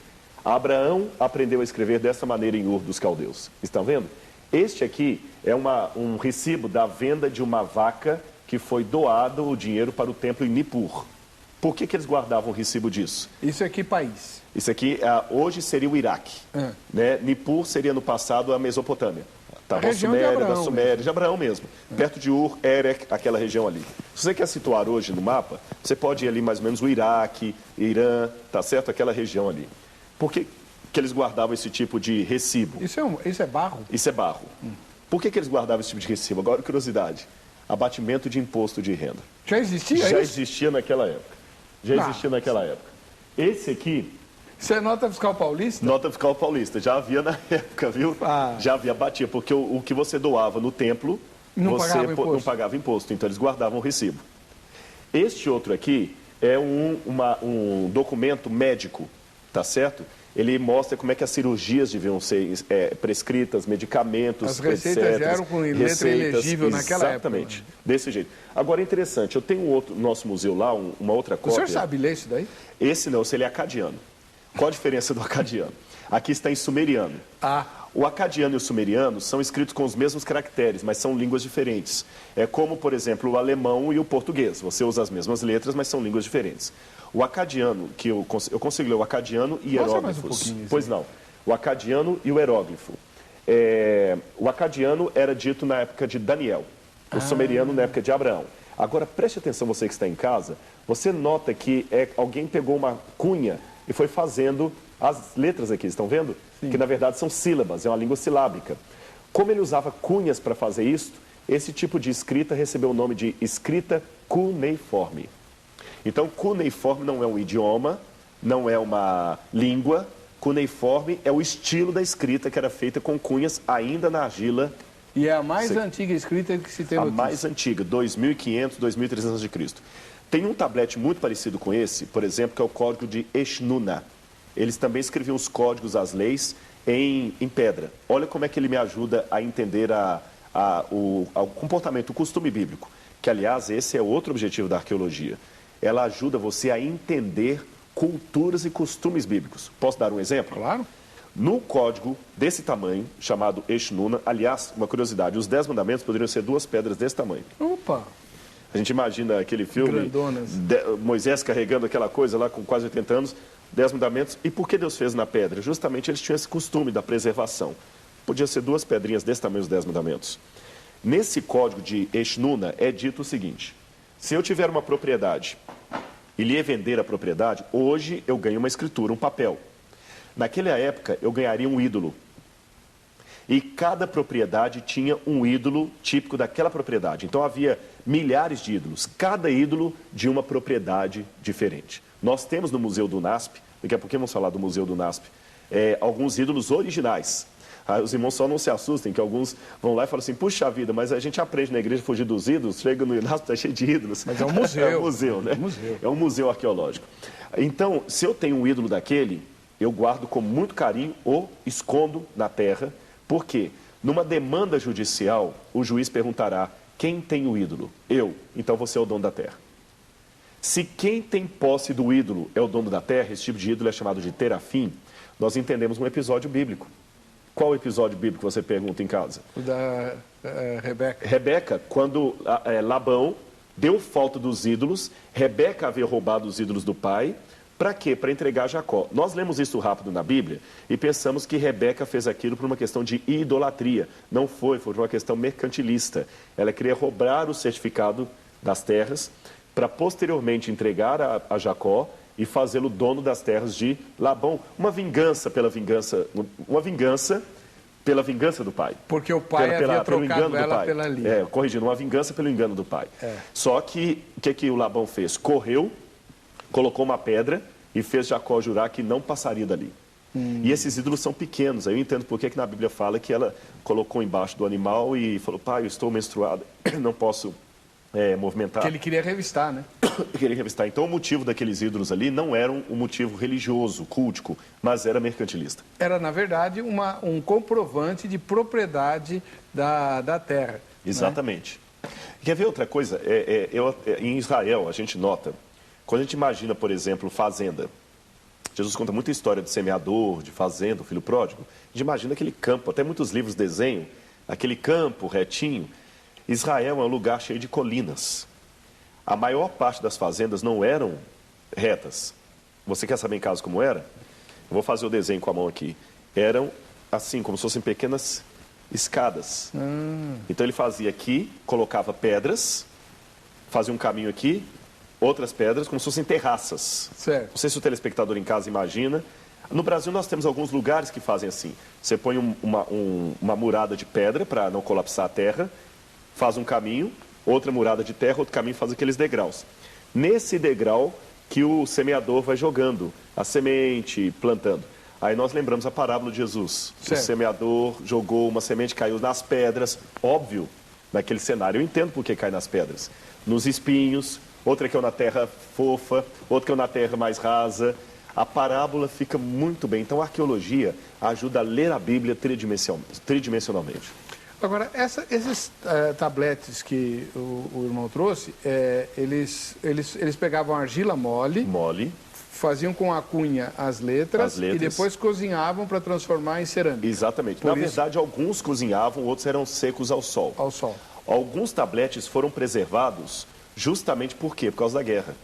Speaker 2: Abraão aprendeu a escrever dessa maneira em Ur dos Caldeus. Estão vendo? Este aqui é um recibo da venda de uma vaca que foi doado o dinheiro para o templo em Nippur. Por que eles guardavam o recibo disso?
Speaker 1: Isso aqui país?
Speaker 2: Isso aqui hoje seria o Iraque. Né? Nippur seria no passado a Mesopotâmia. Estava a Suméria, da Suméria, de Abraão mesmo. Perto de Ur, Erech, aquela região ali. Se você quer situar hoje no mapa, você pode ir ali mais ou menos o Iraque, Irã, tá certo? Aquela região ali. Por que eles guardavam esse tipo de recibo?
Speaker 1: Isso é barro?
Speaker 2: Isso é barro. Por que eles guardavam esse tipo de recibo? Agora, curiosidade. Abatimento de imposto de renda.
Speaker 1: Já existia
Speaker 2: isso?
Speaker 1: Já
Speaker 2: existia naquela época. Existia naquela época. Esse aqui...
Speaker 1: Isso é nota fiscal paulista?
Speaker 2: Nota fiscal paulista. Já havia na época, viu? Já havia batia, porque o que você doava no templo, você não pagava imposto. Então, eles guardavam o recibo. Este outro aqui é um documento médico, tá certo? Ele mostra como é que as cirurgias deviam ser prescritas, medicamentos,
Speaker 1: as receitas já eram com letra ilegível naquela época.
Speaker 2: Exatamente, desse jeito. Agora, é interessante, eu tenho no nosso museu lá, uma outra cópia.
Speaker 1: O senhor sabe ler isso daí?
Speaker 2: Esse não, ele é acadiano. Qual a diferença do acadiano? Aqui está em sumeriano. O acadiano e o sumeriano são escritos com os mesmos caracteres, mas são línguas diferentes. É como, por exemplo, o alemão e o português. Você usa as mesmas letras, mas são línguas diferentes. O acadiano, que eu consigo ler o acadiano e hieróglifos. Pois não. O acadiano e o hieróglifo. O acadiano era dito na época de Daniel. O sumeriano na época de Abraão. Agora, preste atenção, você que está em casa. Você nota que alguém pegou uma cunha e foi fazendo as letras aqui, estão vendo? Sim. Que na verdade são sílabas, é uma língua silábica. Como ele usava cunhas para fazer isso, esse tipo de escrita recebeu o nome de escrita cuneiforme. Então, cuneiforme não é um idioma, não é uma língua. Cuneiforme é o estilo da escrita que era feita com cunhas ainda na argila.
Speaker 1: E é a mais antiga escrita que se tem notícia.
Speaker 2: A mais antiga, 2.500, 2.300 a.C. Tem um tablete muito parecido com esse, por exemplo, que é o código de Eshnuna. Eles também escreviam os códigos, as leis, em pedra. Olha como é que ele me ajuda a entender o comportamento, o costume bíblico. Que, aliás, esse é outro objetivo da arqueologia. Ela ajuda você a entender culturas e costumes bíblicos. Posso dar um exemplo?
Speaker 1: Claro.
Speaker 2: No código desse tamanho, chamado Eshnuna, aliás, uma curiosidade, os 10 mandamentos poderiam ser 2 pedras desse tamanho.
Speaker 1: Opa!
Speaker 2: A gente imagina aquele filme, Moisés carregando aquela coisa lá com quase 80 anos, 10 mandamentos. E por que Deus fez na pedra? Justamente eles tinham esse costume da preservação. Podia ser 2 pedrinhas desse tamanho, os 10 mandamentos. Nesse código de Eshnuna é dito o seguinte: se eu tiver uma propriedade e lhe vender a propriedade, hoje eu ganho uma escritura, um papel. Naquela época eu ganharia um ídolo. E cada propriedade tinha um ídolo típico daquela propriedade. Então havia milhares de ídolos, cada ídolo de uma propriedade diferente. Nós temos no Museu do NASP, daqui a pouquinho vamos falar do Museu do NASP, alguns ídolos originais. Os irmãos só não se assustem, que alguns vão lá e falam assim: puxa vida, mas a gente aprende na igreja a fugir dos ídolos, chega no NASP, está cheio de ídolos.
Speaker 1: Mas é um museu.
Speaker 2: É um museu, né? É um museu arqueológico. Então, se eu tenho um ídolo daquele, eu guardo com muito carinho ou escondo na terra. Por quê? Numa demanda judicial, o juiz perguntará: quem tem o ídolo? Eu. Então você é o dono da terra. Se quem tem posse do ídolo é o dono da terra, esse tipo de ídolo é chamado de terafim, nós entendemos um episódio bíblico. Qual episódio bíblico você pergunta em casa?
Speaker 1: O da Rebeca.
Speaker 2: Rebeca, quando Labão deu falta dos ídolos, Rebeca havia roubado os ídolos do pai. Para quê? Para entregar Jacó. Nós lemos isso rápido na Bíblia e pensamos que Rebeca fez aquilo por uma questão de idolatria. Não foi por uma questão mercantilista. Ela queria roubar o certificado das terras para posteriormente entregar a Jacó e fazê-lo dono das terras de Labão. Uma vingança pela vingança do pai.
Speaker 1: Porque o pai havia trocado ela pela Lia.
Speaker 2: Corrigindo, uma vingança pelo engano do pai. Só que, o que o Labão fez? Correu, colocou uma pedra e fez Jacó jurar que não passaria dali. E esses ídolos são pequenos. Aí eu entendo por que na Bíblia fala que ela colocou embaixo do animal e falou: pai, eu estou menstruada, não posso movimentar.
Speaker 1: Que ele queria revistar, né?
Speaker 2: Queria revistar. Então o motivo daqueles ídolos ali não era um motivo religioso, cultico, mas era mercantilista.
Speaker 1: Era, na verdade, um comprovante de propriedade da terra.
Speaker 2: Exatamente. Né? Quer ver outra coisa? Em Israel, a gente nota, quando a gente imagina, por exemplo, fazenda, Jesus conta muita história de semeador, de fazenda, filho pródigo. A gente imagina aquele campo, até muitos livros desenham, aquele campo retinho. Israel é um lugar cheio de colinas. A maior parte das fazendas não eram retas. Você quer saber em casa como era? Eu vou fazer o desenho com a mão aqui. Eram assim, como se fossem pequenas escadas. Então ele fazia aqui, colocava pedras, fazia um caminho aqui, outras pedras, como se fossem terraças.
Speaker 1: Certo.
Speaker 2: Não sei se o telespectador em casa imagina. No Brasil nós temos alguns lugares que fazem assim. Você põe uma murada de pedra para não colapsar a terra, faz um caminho, outra murada de terra, outro caminho, faz aqueles degraus. Nesse degrau que o semeador vai jogando a semente, plantando. Aí nós lembramos a parábola de Jesus.
Speaker 1: Certo.
Speaker 2: O semeador jogou uma semente, caiu nas pedras. Óbvio, naquele cenário. Eu entendo por que cai nas pedras. Nos espinhos, outra caiu na terra fofa, outra caiu na terra mais rasa. A parábola fica muito bem. Então a arqueologia ajuda a ler a Bíblia tridimensionalmente.
Speaker 1: Agora, esses tabletes que o irmão trouxe, eles pegavam argila mole, faziam com a cunha as letras e depois cozinhavam para transformar em cerâmica.
Speaker 2: Exatamente. Na verdade, alguns cozinhavam, outros eram secos ao sol.
Speaker 1: Ao sol.
Speaker 2: Alguns tabletes foram preservados justamente por quê? Por causa da guerra.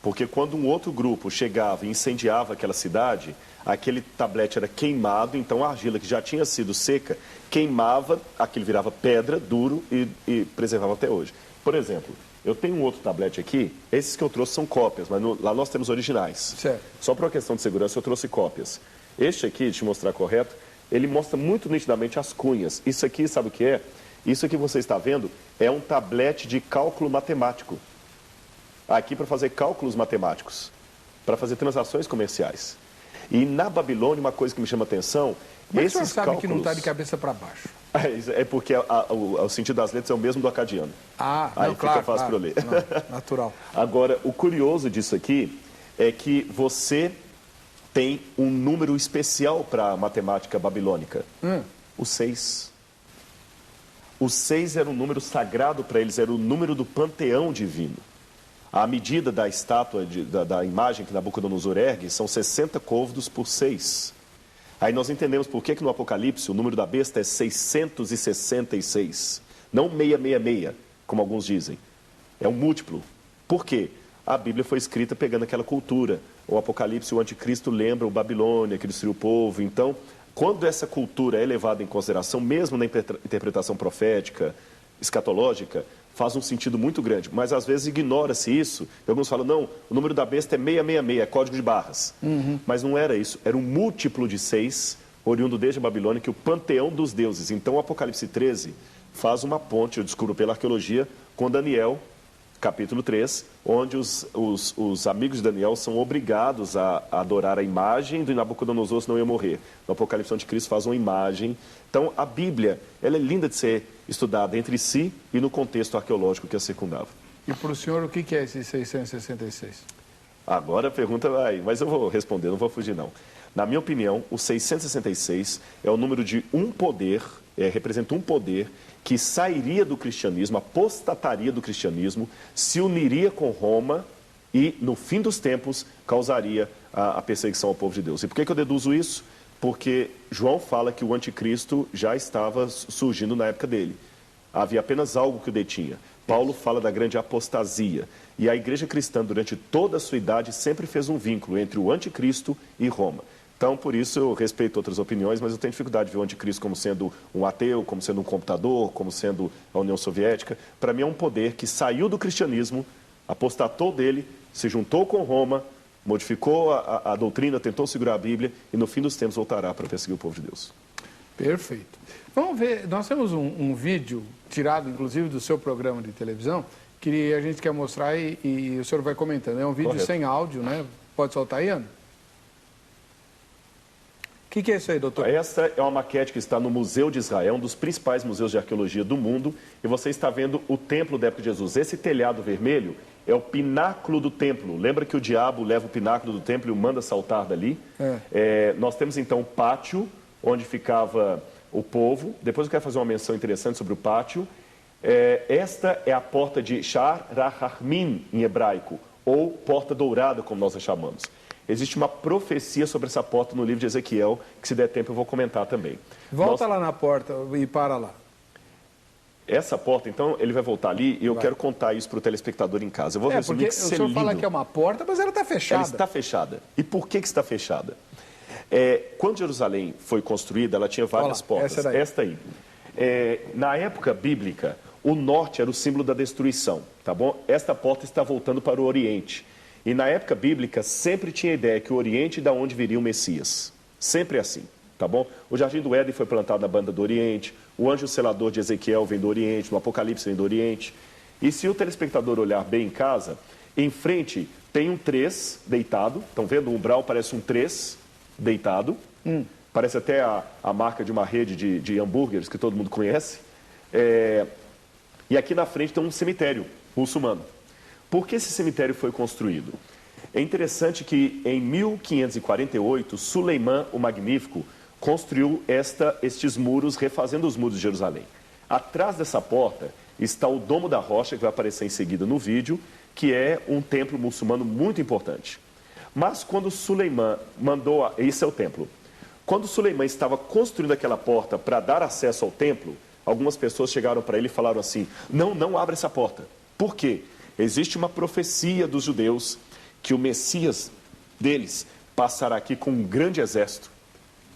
Speaker 2: Porque quando um outro grupo chegava e incendiava aquela cidade, aquele tablete era queimado, então a argila que já tinha sido seca, queimava, aquilo virava pedra, duro e preservava até hoje. Por exemplo, eu tenho um outro tablete aqui, esses que eu trouxe são cópias, mas lá nós temos originais.
Speaker 1: Certo.
Speaker 2: Só por uma questão de segurança eu trouxe cópias. Este aqui, deixa eu mostrar correto, ele mostra muito nitidamente as cunhas. Isso aqui, sabe o que é? Isso que você está vendo é um tablete de cálculo matemático. Aqui para fazer cálculos matemáticos, para fazer transações comerciais. E na Babilônia, uma coisa que me chama a atenção...
Speaker 1: Mas o senhor sabe que não está de cabeça para baixo?
Speaker 2: É porque o sentido das letras é o mesmo do acadiano. Aí
Speaker 1: não,
Speaker 2: fica
Speaker 1: claro,
Speaker 2: fácil para eu ler.
Speaker 1: Não, natural.
Speaker 2: Agora, o curioso disso aqui é que você tem um número especial para a matemática babilônica. O 6. O 6 era um número sagrado para eles, era o número do panteão divino. A medida da estátua, da imagem que Nabucodonosor ergue, são 60 côvados por 6. Aí nós entendemos por que no Apocalipse o número da besta é 666. Não 666, como alguns dizem. É um múltiplo. Por quê? a Bíblia foi escrita pegando aquela cultura. O Apocalipse, o Anticristo lembra o Babilônia, que destruiu o povo. Então, quando essa cultura é levada em consideração, mesmo na interpretação profética, escatológica, faz um sentido muito grande. Mas, às vezes, ignora-se isso. E alguns falam, não, o número da besta é 666, é código de barras. Mas não era isso. Era um múltiplo de 6, oriundo desde a Babilônia, que é o panteão dos deuses. Então, o Apocalipse 13 faz uma ponte, eu descubro pela arqueologia, com Daniel, capítulo 3, onde os amigos de Daniel são obrigados a adorar a imagem do Nabucodonosor, senão ia morrer. No Apocalipse, o Anticristo faz uma imagem. Então, a Bíblia, ela é linda de ser estudada entre si e no contexto arqueológico que a circundava.
Speaker 1: E para o senhor, o que é esse 666?
Speaker 2: Agora a pergunta vai, mas eu vou responder, não vou fugir não. Na minha opinião, o 666 é o número de um poder, representa um poder que sairia do cristianismo, apostataria do cristianismo, se uniria com Roma e, no fim dos tempos, causaria a perseguição ao povo de Deus. E por que eu deduzo isso? Porque João fala que o anticristo já estava surgindo na época dele. Havia apenas algo que o detinha. Paulo fala da grande apostasia. E a igreja cristã, durante toda a sua idade, sempre fez um vínculo entre o anticristo e Roma. Então, por isso, eu respeito outras opiniões, mas eu tenho dificuldade de ver o anticristo como sendo um ateu, como sendo um computador, como sendo a União Soviética. Para mim, é um poder que saiu do cristianismo, apostatou dele, se juntou com Roma, modificou a doutrina, tentou segurar a Bíblia e, no fim dos tempos, voltará para perseguir o povo de Deus.
Speaker 1: Perfeito. Vamos ver, nós temos um vídeo tirado, inclusive, do seu programa de televisão, que a gente quer mostrar e o senhor vai comentando. É um vídeo
Speaker 2: Correto.
Speaker 1: sem áudio, né? Pode soltar aí, Ana? O que é isso aí, doutor?
Speaker 2: Essa é uma maquete que está no Museu de Israel, um dos principais museus de arqueologia do mundo, e você está vendo o templo da época de Jesus. Esse telhado vermelho é o pináculo do templo. Lembra que o diabo leva o pináculo do templo e o manda saltar dali? Nós temos então o pátio, onde ficava o povo. Depois eu quero fazer uma menção interessante sobre o pátio. Esta é a porta de Sha'ar HaHarmin, em hebraico, ou porta dourada, como nós a chamamos. Existe uma profecia sobre essa porta no livro de Ezequiel, que se der tempo eu vou comentar também.
Speaker 1: Volta lá na porta e para lá.
Speaker 2: Essa porta, então, ele vai voltar ali e eu quero contar isso para o telespectador em casa. Eu vou resumir
Speaker 1: porque
Speaker 2: que
Speaker 1: o senhor fala que é uma porta, mas ela está fechada.
Speaker 2: Ela está fechada. E por que está fechada? Quando Jerusalém foi construída, ela tinha várias portas. Esta aí. Na época bíblica, o norte era o símbolo da destruição, tá bom? Esta porta está voltando para o Oriente. E na época bíblica, sempre tinha a ideia que o Oriente é da onde viria o Messias. Sempre assim, tá bom? O Jardim do Éden foi plantado na banda do Oriente, o anjo selador de Ezequiel vem do Oriente, no Apocalipse vem do Oriente. E se o telespectador olhar bem em casa, em frente tem um 3 deitado, estão vendo? O umbral parece um 3 deitado, parece até a marca de uma rede de hambúrgueres que todo mundo conhece. E aqui na frente tem um cemitério muçulmano. Por que esse cemitério foi construído? É interessante que em 1548, Suleimã, o Magnífico, construiu estes muros, refazendo os muros de Jerusalém. Atrás dessa porta está o Domo da Rocha, que vai aparecer em seguida no vídeo, que é um templo muçulmano muito importante. Mas quando Suleimã mandou... Esse é o templo. Quando Suleimã estava construindo aquela porta para dar acesso ao templo, algumas pessoas chegaram para ele e falaram assim, não abra essa porta. Por quê? Existe uma profecia dos judeus que o Messias deles passará aqui com um grande exército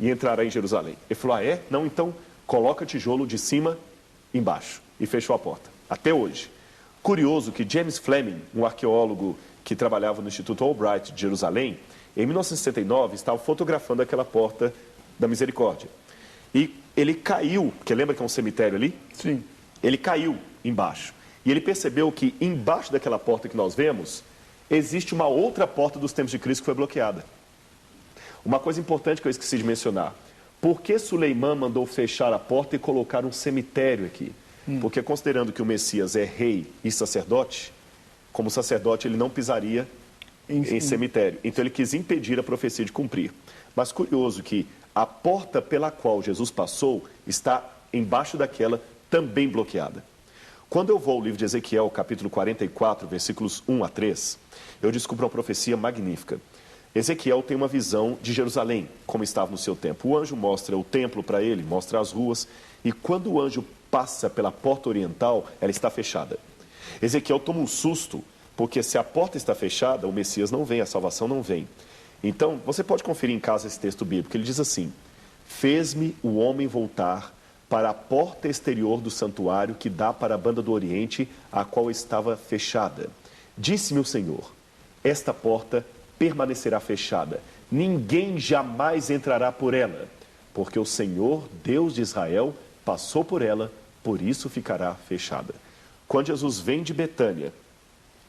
Speaker 2: e entrará em Jerusalém. Ele falou, Não, então coloca tijolo de cima embaixo. E fechou a porta. Até hoje. Curioso que James Fleming, um arqueólogo que trabalhava no Instituto Albright de Jerusalém, em 1969 estava fotografando aquela porta da Misericórdia. E ele caiu, porque lembra que é um cemitério ali?
Speaker 1: Sim.
Speaker 2: Ele caiu embaixo. E ele percebeu que embaixo daquela porta que nós vemos, existe uma outra porta dos tempos de Cristo que foi bloqueada. Uma coisa importante que eu esqueci de mencionar. Por que Suleimã mandou fechar a porta e colocar um cemitério aqui? Porque considerando que o Messias é rei e sacerdote, como sacerdote ele não pisaria em cemitério. Então ele quis impedir a profecia de cumprir. Mas curioso que a porta pela qual Jesus passou está embaixo daquela também bloqueada. Quando eu vou ao livro de Ezequiel, capítulo 44, versículos 1 a 3, eu descubro uma profecia magnífica. Ezequiel tem uma visão de Jerusalém, como estava no seu tempo. O anjo mostra o templo para ele, mostra as ruas, e quando o anjo passa pela porta oriental, ela está fechada. Ezequiel toma um susto, Porque se a porta está fechada, o Messias não vem, a salvação não vem. Então, você pode conferir em casa esse texto bíblico. Ele diz assim: fez-me o homem voltar para a porta exterior do santuário que dá para a banda do Oriente, a qual estava fechada. Disse-me o Senhor: esta porta permanecerá fechada, ninguém jamais entrará por ela, porque o Senhor, Deus de Israel, passou por ela, por isso ficará fechada. Quando Jesus vem de Betânia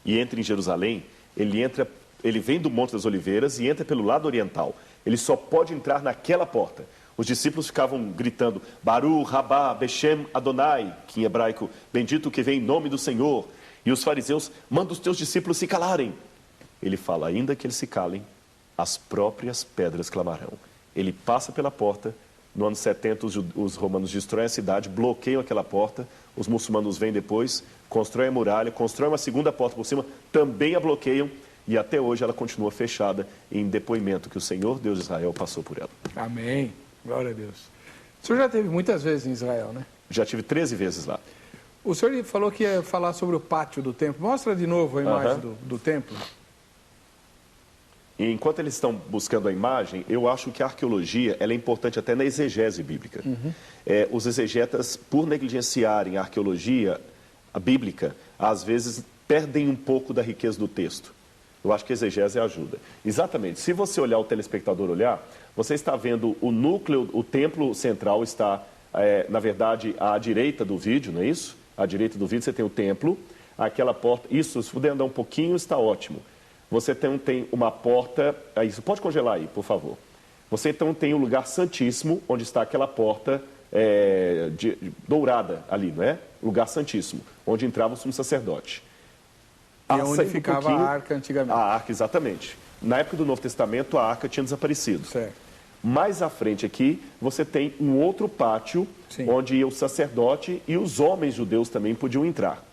Speaker 2: e entra em Jerusalém, ele vem do Monte das Oliveiras e entra pelo lado oriental. Ele só pode entrar naquela porta. Os discípulos ficavam gritando: Baruch, Rabá, Beshem, Adonai, que em hebraico, bendito que vem em nome do Senhor. E os fariseus: manda os teus discípulos se calarem. Ele fala: ainda que eles se calem, as próprias pedras clamarão. Ele passa pela porta. No ano 70, os romanos destroem a cidade, bloqueiam aquela porta. Os muçulmanos vêm depois, constroem a muralha, constroem uma segunda porta por cima, também a bloqueiam. E até hoje ela continua fechada em depoimento que o Senhor, Deus de Israel, passou por ela.
Speaker 1: Amém. Glória a Deus. O senhor já esteve muitas vezes em Israel, né?
Speaker 2: Já tive 13 vezes lá.
Speaker 1: O senhor falou que ia falar sobre o pátio do templo. Mostra de novo a imagem do templo.
Speaker 2: E enquanto eles estão buscando a imagem, eu acho que a arqueologia ela é importante até na exegese bíblica. Os exegetas, por negligenciarem a arqueologia bíblica, às vezes perdem um pouco da riqueza do texto. Eu acho que a exegese ajuda. Exatamente. Se você olhar, o telespectador olhar, você está vendo o núcleo, o templo central está, na verdade, à direita do vídeo, não é isso? À direita do vídeo você tem o templo, aquela porta. Isso, se puder andar um pouquinho, está ótimo. Você tem uma porta. Isso, pode congelar aí, por favor. Você então tem o lugar santíssimo, onde está aquela porta dourada ali, não é? Lugar santíssimo, onde entrava o sumo sacerdote.
Speaker 1: E onde ficava a arca antigamente.
Speaker 2: A arca, exatamente. Na época do Novo Testamento, a arca tinha desaparecido.
Speaker 1: Certo.
Speaker 2: Mais à frente aqui, você tem um outro pátio, onde ia o sacerdote e os homens judeus também podiam entrar.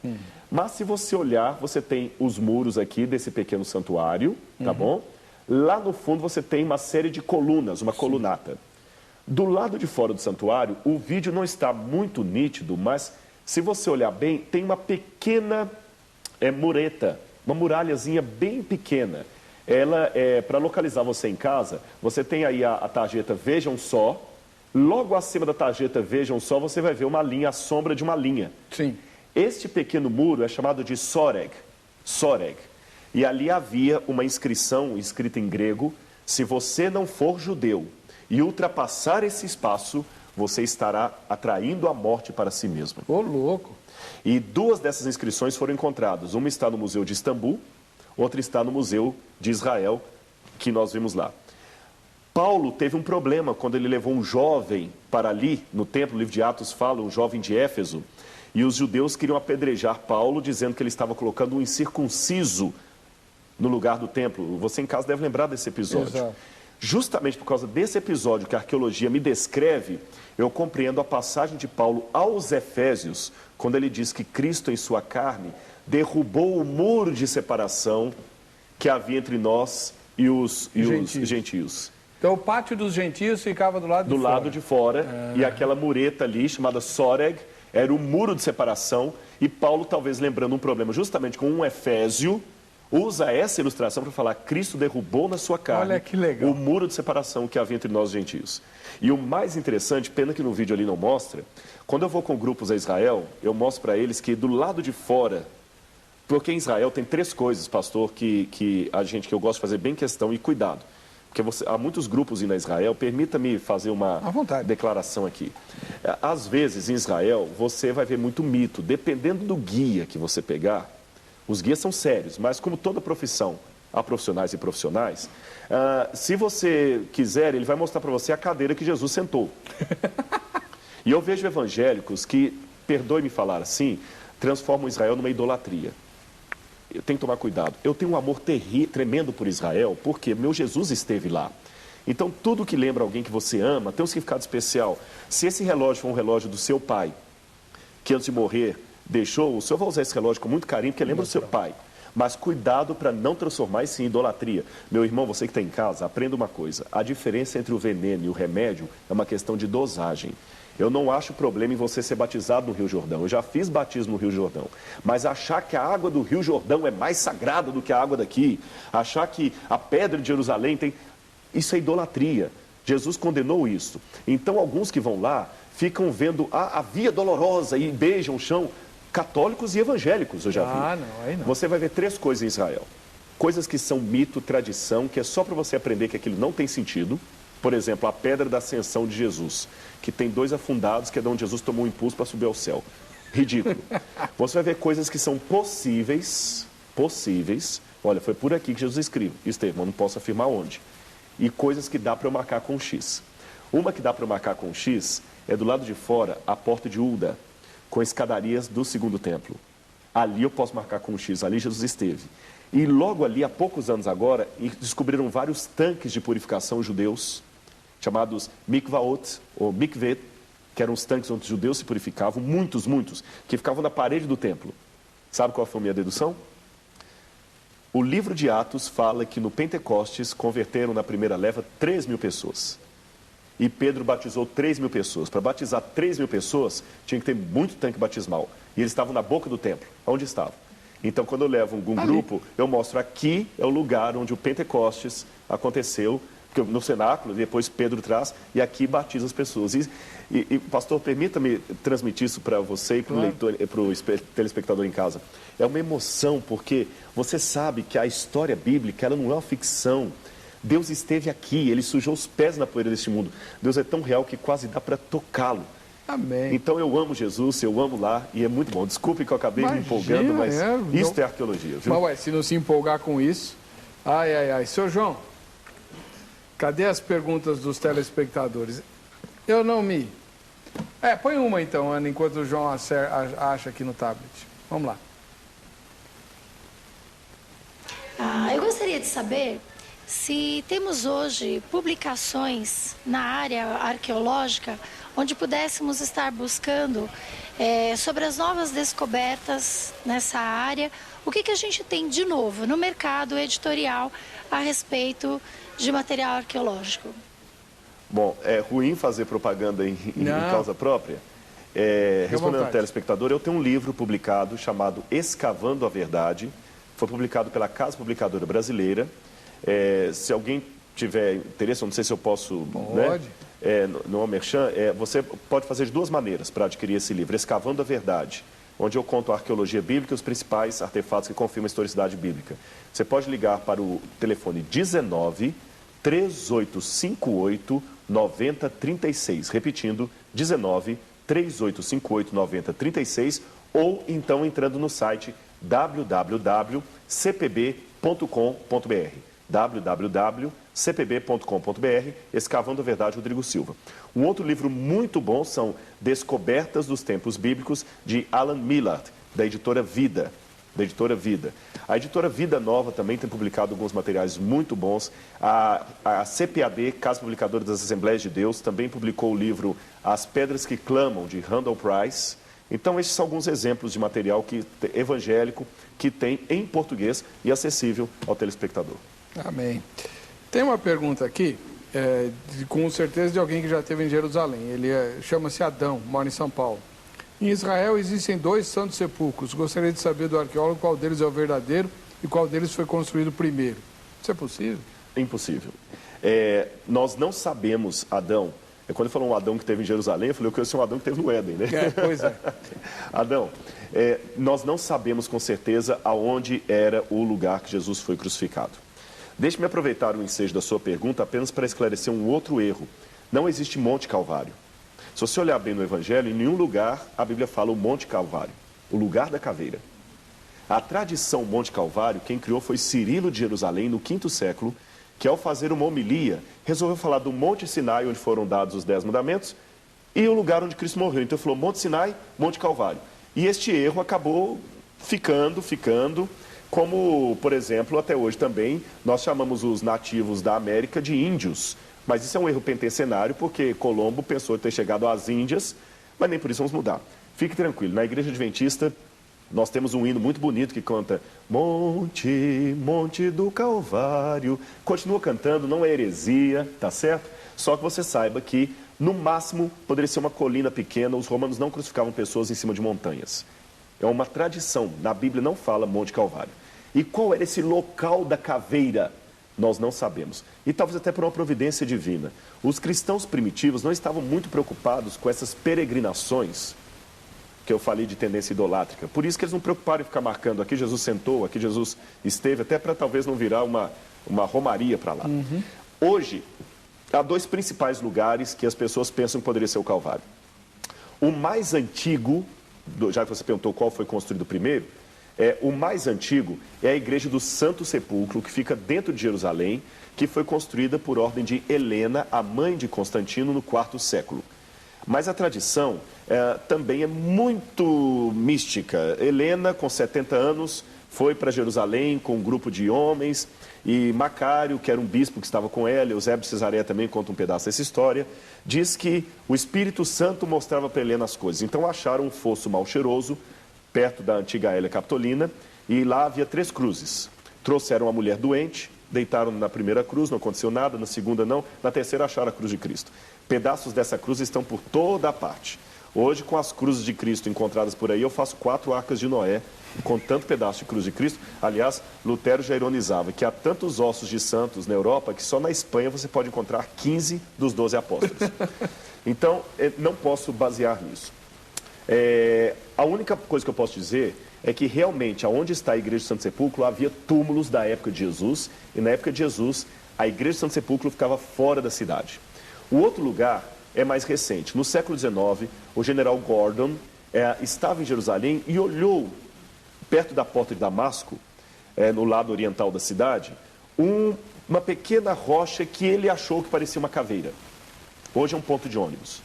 Speaker 2: Mas se você olhar, você tem os muros aqui desse pequeno santuário, tá bom? Lá no fundo você tem uma série de colunas, uma colunata. Do lado de fora do santuário, o vídeo não está muito nítido, mas se você olhar bem, tem uma pequena mureta, uma muralhazinha bem pequena. Ela para localizar você em casa, você tem aí a tarjeta Vejam Só. Logo acima da tarjeta Vejam Só, você vai ver uma linha, a sombra de uma linha.
Speaker 1: Sim.
Speaker 2: Este pequeno muro é chamado de Soreg. Soreg. E ali havia uma inscrição escrita em grego: se você não for judeu e ultrapassar esse espaço, você estará atraindo a morte para si mesmo.
Speaker 1: Ô, louco!
Speaker 2: E duas dessas inscrições foram encontradas. Uma está no Museu de Istambul, outra está no Museu de Israel, que nós vimos lá. Paulo teve um problema quando ele levou um jovem para ali, no templo, o livro de Atos fala, um jovem de Éfeso, e os judeus queriam apedrejar Paulo, dizendo que ele estava colocando um incircunciso no lugar do templo. Você em casa deve lembrar desse episódio.
Speaker 1: Exato.
Speaker 2: Justamente por causa desse episódio que a arqueologia me descreve, eu compreendo a passagem de Paulo aos Efésios, quando ele diz que Cristo em sua carne derrubou o muro de separação que havia entre nós e os gentios.
Speaker 1: Então o pátio dos gentios ficava do lado de fora.
Speaker 2: Do lado de fora, e aquela mureta ali, chamada Soreg, era o muro de separação, e Paulo, talvez lembrando um problema justamente com um Efésio, usa essa ilustração para falar: Cristo derrubou na sua carne.
Speaker 1: Olha que legal.
Speaker 2: O muro de separação que havia entre nós os gentios. E o mais interessante, pena que no vídeo ali não mostra, quando eu vou com grupos a Israel, eu mostro para eles que do lado de fora, porque em Israel tem três coisas, pastor, que eu gosto de fazer bem questão e cuidado. Porque há muitos grupos indo a Israel, permita-me fazer uma declaração aqui. Às vezes, em Israel, você vai ver muito mito. Dependendo do guia que você pegar, os guias são sérios, mas como toda profissão, há profissionais e profissionais, se você quiser, ele vai mostrar para você a cadeira que Jesus sentou. E eu vejo evangélicos que, perdoe-me falar assim, transformam Israel numa idolatria. Eu tenho que tomar cuidado. Eu tenho um amor tremendo por Israel, porque meu Jesus esteve lá. Então, tudo que lembra alguém que você ama tem um significado especial. Se esse relógio for um relógio do seu pai, que antes de morrer deixou, o senhor vai usar esse relógio com muito carinho, porque lembra o seu pai. Mas cuidado para não transformar isso em idolatria. Meu irmão, você que está em casa, aprenda uma coisa. A diferença entre o veneno e o remédio é uma questão de dosagem. Eu não acho problema em você ser batizado no Rio Jordão. Eu já fiz batismo no Rio Jordão. Mas achar que a água do Rio Jordão é mais sagrada do que a água daqui, achar que a pedra de Jerusalém tem... Isso é idolatria. Jesus condenou isso. Então, alguns que vão lá ficam vendo a via dolorosa e beijam o chão. Católicos e evangélicos, eu já vi.
Speaker 1: Não, aí não.
Speaker 2: Você vai ver 3 coisas em Israel. Coisas que são mito, tradição, que é só para você aprender que aquilo não tem sentido. Por exemplo, a pedra da ascensão de Jesus, que tem 2 afundados, que é de onde Jesus tomou um impulso para subir ao céu. Ridículo. Você vai ver coisas que são possíveis. Olha, foi por aqui que Jesus esteve, mas não posso afirmar onde. E coisas que dá para eu marcar com um X. Uma que dá para eu marcar com um X é do lado de fora, a porta de Ulda, com escadarias do 2º templo. Ali eu posso marcar com um X, ali Jesus esteve. E logo ali, há poucos anos agora, descobriram vários tanques de purificação judeus, chamados mikvaot, ou mikvet, que eram os tanques onde os judeus se purificavam, muitos, que ficavam na parede do templo. Sabe qual foi a minha dedução? O livro de Atos fala que no Pentecostes converteram na primeira leva 3.000 pessoas. E Pedro batizou 3.000 pessoas. Para batizar 3.000 pessoas, tinha que ter muito tanque batismal. E eles estavam na boca do templo. Onde estavam? Então, quando eu levo algum grupo, eu mostro aqui é o lugar onde o Pentecostes aconteceu, porque no cenáculo, depois Pedro traz, e aqui batiza as pessoas. E pastor, permita-me transmitir isso para você e para o leitor, para o telespectador em casa. É uma emoção, porque você sabe que a história bíblica, ela não é uma ficção. Deus esteve aqui, Ele sujou os pés na poeira deste mundo. Deus é tão real que quase dá para tocá-lo.
Speaker 1: Amém.
Speaker 2: Então eu amo Jesus, eu amo lá e é muito bom. Desculpe que eu acabei me empolgando, mas isso é arqueologia, viu?
Speaker 1: Mas ué, se não se empolgar com isso... Ai. Seu João, cadê as perguntas dos telespectadores? Eu não me... põe uma então, Ana, enquanto o João acha aqui no tablet. Vamos lá.
Speaker 4: Eu gostaria de saber se temos hoje publicações na área arqueológica onde pudéssemos estar buscando sobre as novas descobertas nessa área, o que a gente tem de novo no mercado editorial a respeito de material arqueológico.
Speaker 2: Bom, é ruim fazer propaganda em causa própria. Respondendo ao telespectador, eu tenho um livro publicado chamado Escavando a Verdade. Foi publicado pela Casa Publicadora Brasileira. Se alguém tiver interesse, eu não sei se eu posso...
Speaker 1: Pode.
Speaker 2: No Merchan, você pode fazer de 2 maneiras para adquirir esse livro. Escavando a Verdade, onde eu conto a arqueologia bíblica e os principais artefatos que confirmam a historicidade bíblica. Você pode ligar para o telefone 19 3858 9036. Repetindo, 19 3858 9036, ou então entrando no site www.cpb.com.br www.cpb.com.br, Escavando a Verdade, Rodrigo Silva. Um outro livro muito bom são Descobertas dos Tempos Bíblicos, de Alan Millard, da editora Vida. A editora Vida Nova também tem publicado alguns materiais muito bons. A CPAD, Casa Publicadora das Assembleias de Deus, também publicou o livro As Pedras que Clamam, de Randall Price. Então, esses são alguns exemplos de material evangélico que tem em português e acessível ao telespectador.
Speaker 1: Amém. Tem uma pergunta aqui, com certeza de alguém que já esteve em Jerusalém. Ele chama-se Adão, mora em São Paulo. Em Israel existem 2 santos sepulcros. Gostaria de saber do arqueólogo qual deles é o verdadeiro e qual deles foi construído primeiro. Isso é possível?
Speaker 2: É impossível. Nós não sabemos, Adão. Quando ele falou um Adão que teve em Jerusalém, eu falei, eu conheço um Adão que teve no Éden, né?
Speaker 1: Pois é.
Speaker 2: Adão, nós não sabemos com certeza aonde era o lugar que Jesus foi crucificado. Deixe-me aproveitar o ensejo da sua pergunta apenas para esclarecer um outro erro. Não existe Monte Calvário. Se você olhar bem no Evangelho, em nenhum lugar a Bíblia fala o Monte Calvário, o lugar da caveira. A tradição Monte Calvário, quem criou foi Cirilo de Jerusalém, no V século, que ao fazer uma homilia, resolveu falar do Monte Sinai, onde foram dados os 10 mandamentos, e o lugar onde Cristo morreu. Então ele falou Monte Sinai, Monte Calvário. E este erro acabou ficando, como, por exemplo, até hoje também, nós chamamos os nativos da América de índios. Mas isso é um erro pentencinário, porque Colombo pensou ter chegado às Índias, mas nem por isso vamos mudar. Fique tranquilo, na Igreja Adventista, nós temos um hino muito bonito que canta Monte, Monte do Calvário. Continua cantando, não é heresia, tá certo? Só que você saiba que No máximo, poderia ser uma colina pequena. Os romanos não crucificavam pessoas em cima de montanhas. É uma tradição. Na Bíblia não fala Monte Calvário. E qual era esse local da caveira? Nós não sabemos. E talvez até por uma providência divina. Os cristãos primitivos não estavam muito preocupados com essas peregrinações que eu falei de tendência idolátrica. Por isso que eles não preocuparam em ficar marcando aqui Jesus sentou, aqui Jesus esteve, até para talvez não virar uma romaria para lá. Hoje, há dois principais lugares que as pessoas pensam que poderia ser o Calvário. O mais antigo, já que você perguntou qual foi construído primeiro, o mais antigo é a Igreja do Santo Sepulcro, que fica dentro de Jerusalém, que foi construída por ordem de Helena, a mãe de Constantino, no IV século. Mas a tradição também é muito mística. Helena, com 70 anos, foi para Jerusalém com um grupo de homens, e Macário, que era um bispo que estava com ela, Eusébio de Cesareia também conta um pedaço dessa história, diz que o Espírito Santo mostrava para Helena as coisas. Então acharam um fosso mal cheiroso, perto da antiga Hélia Capitolina, e lá havia 3 cruzes. Trouxeram uma mulher doente, deitaram na primeira cruz, não aconteceu nada, na segunda não, na terceira acharam a cruz de Cristo. Pedaços dessa cruz estão por toda a parte. Hoje, com as cruzes de Cristo encontradas por aí, eu faço 4 arcas de Noé, com tanto pedaço de cruz de Cristo. Aliás, Lutero já ironizava que há tantos ossos de santos na Europa que só na Espanha você pode encontrar 15 dos 12 apóstolos. Então, não posso basear nisso. A única coisa que eu posso dizer é que realmente, aonde está a Igreja do Santo Sepulcro, havia túmulos da época de Jesus, e na época de Jesus, a Igreja do Santo Sepulcro ficava fora da cidade. O outro lugar é mais recente. No século XIX, o general Gordon estava em Jerusalém e olhou, perto da porta de Damasco, no lado oriental da cidade, uma pequena rocha que ele achou que parecia uma caveira. Hoje é um ponto de ônibus.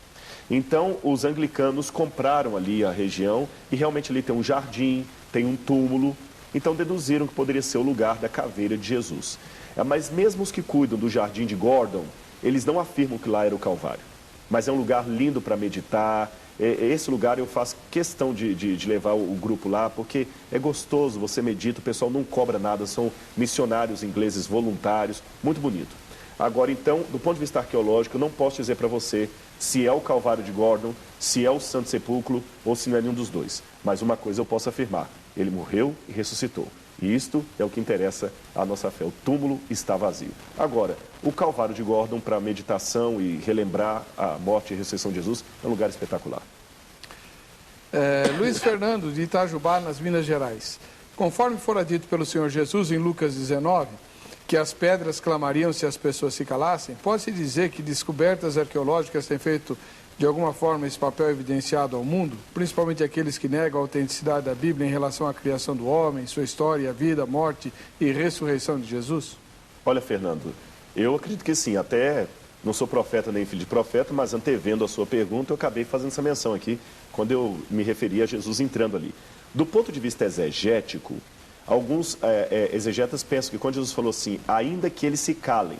Speaker 2: Então, os anglicanos compraram ali a região e realmente ali tem um jardim, tem um túmulo. Então, deduziram que poderia ser o lugar da caveira de Jesus. Mas mesmo os que cuidam do jardim de Gordon, eles não afirmam que lá era o Calvário. Mas é um lugar lindo para meditar. Esse lugar eu faço questão de levar o grupo lá, porque é gostoso, você medita, o pessoal não cobra nada, são missionários ingleses voluntários, muito bonito. Agora, então, do ponto de vista arqueológico, eu não posso dizer para você se é o Calvário de Gordon, se é o Santo Sepulcro ou se não é nenhum dos dois. Mas uma coisa eu posso afirmar, ele morreu e ressuscitou. E isto é o que interessa à nossa fé. O túmulo está vazio. Agora, o Calvário de Gordon, para meditação e relembrar a morte e ressurreição de Jesus, é um lugar espetacular.
Speaker 1: Luiz Fernando, de Itajubá, nas Minas Gerais. Conforme fora dito pelo Senhor Jesus em Lucas 19, que as pedras clamariam se as pessoas se calassem, pode-se dizer que descobertas arqueológicas têm feito, de alguma forma, esse papel evidenciado ao mundo, principalmente aqueles que negam a autenticidade da Bíblia em relação à criação do homem, sua história, vida, morte e ressurreição de Jesus?
Speaker 2: Olha, Fernando, eu acredito que sim, até não sou profeta nem filho de profeta, mas antevendo a sua pergunta, eu acabei fazendo essa menção aqui, quando eu me referi a Jesus entrando ali. Do ponto de vista exegético, alguns exegetas pensam que quando Jesus falou assim, ainda que eles se calem,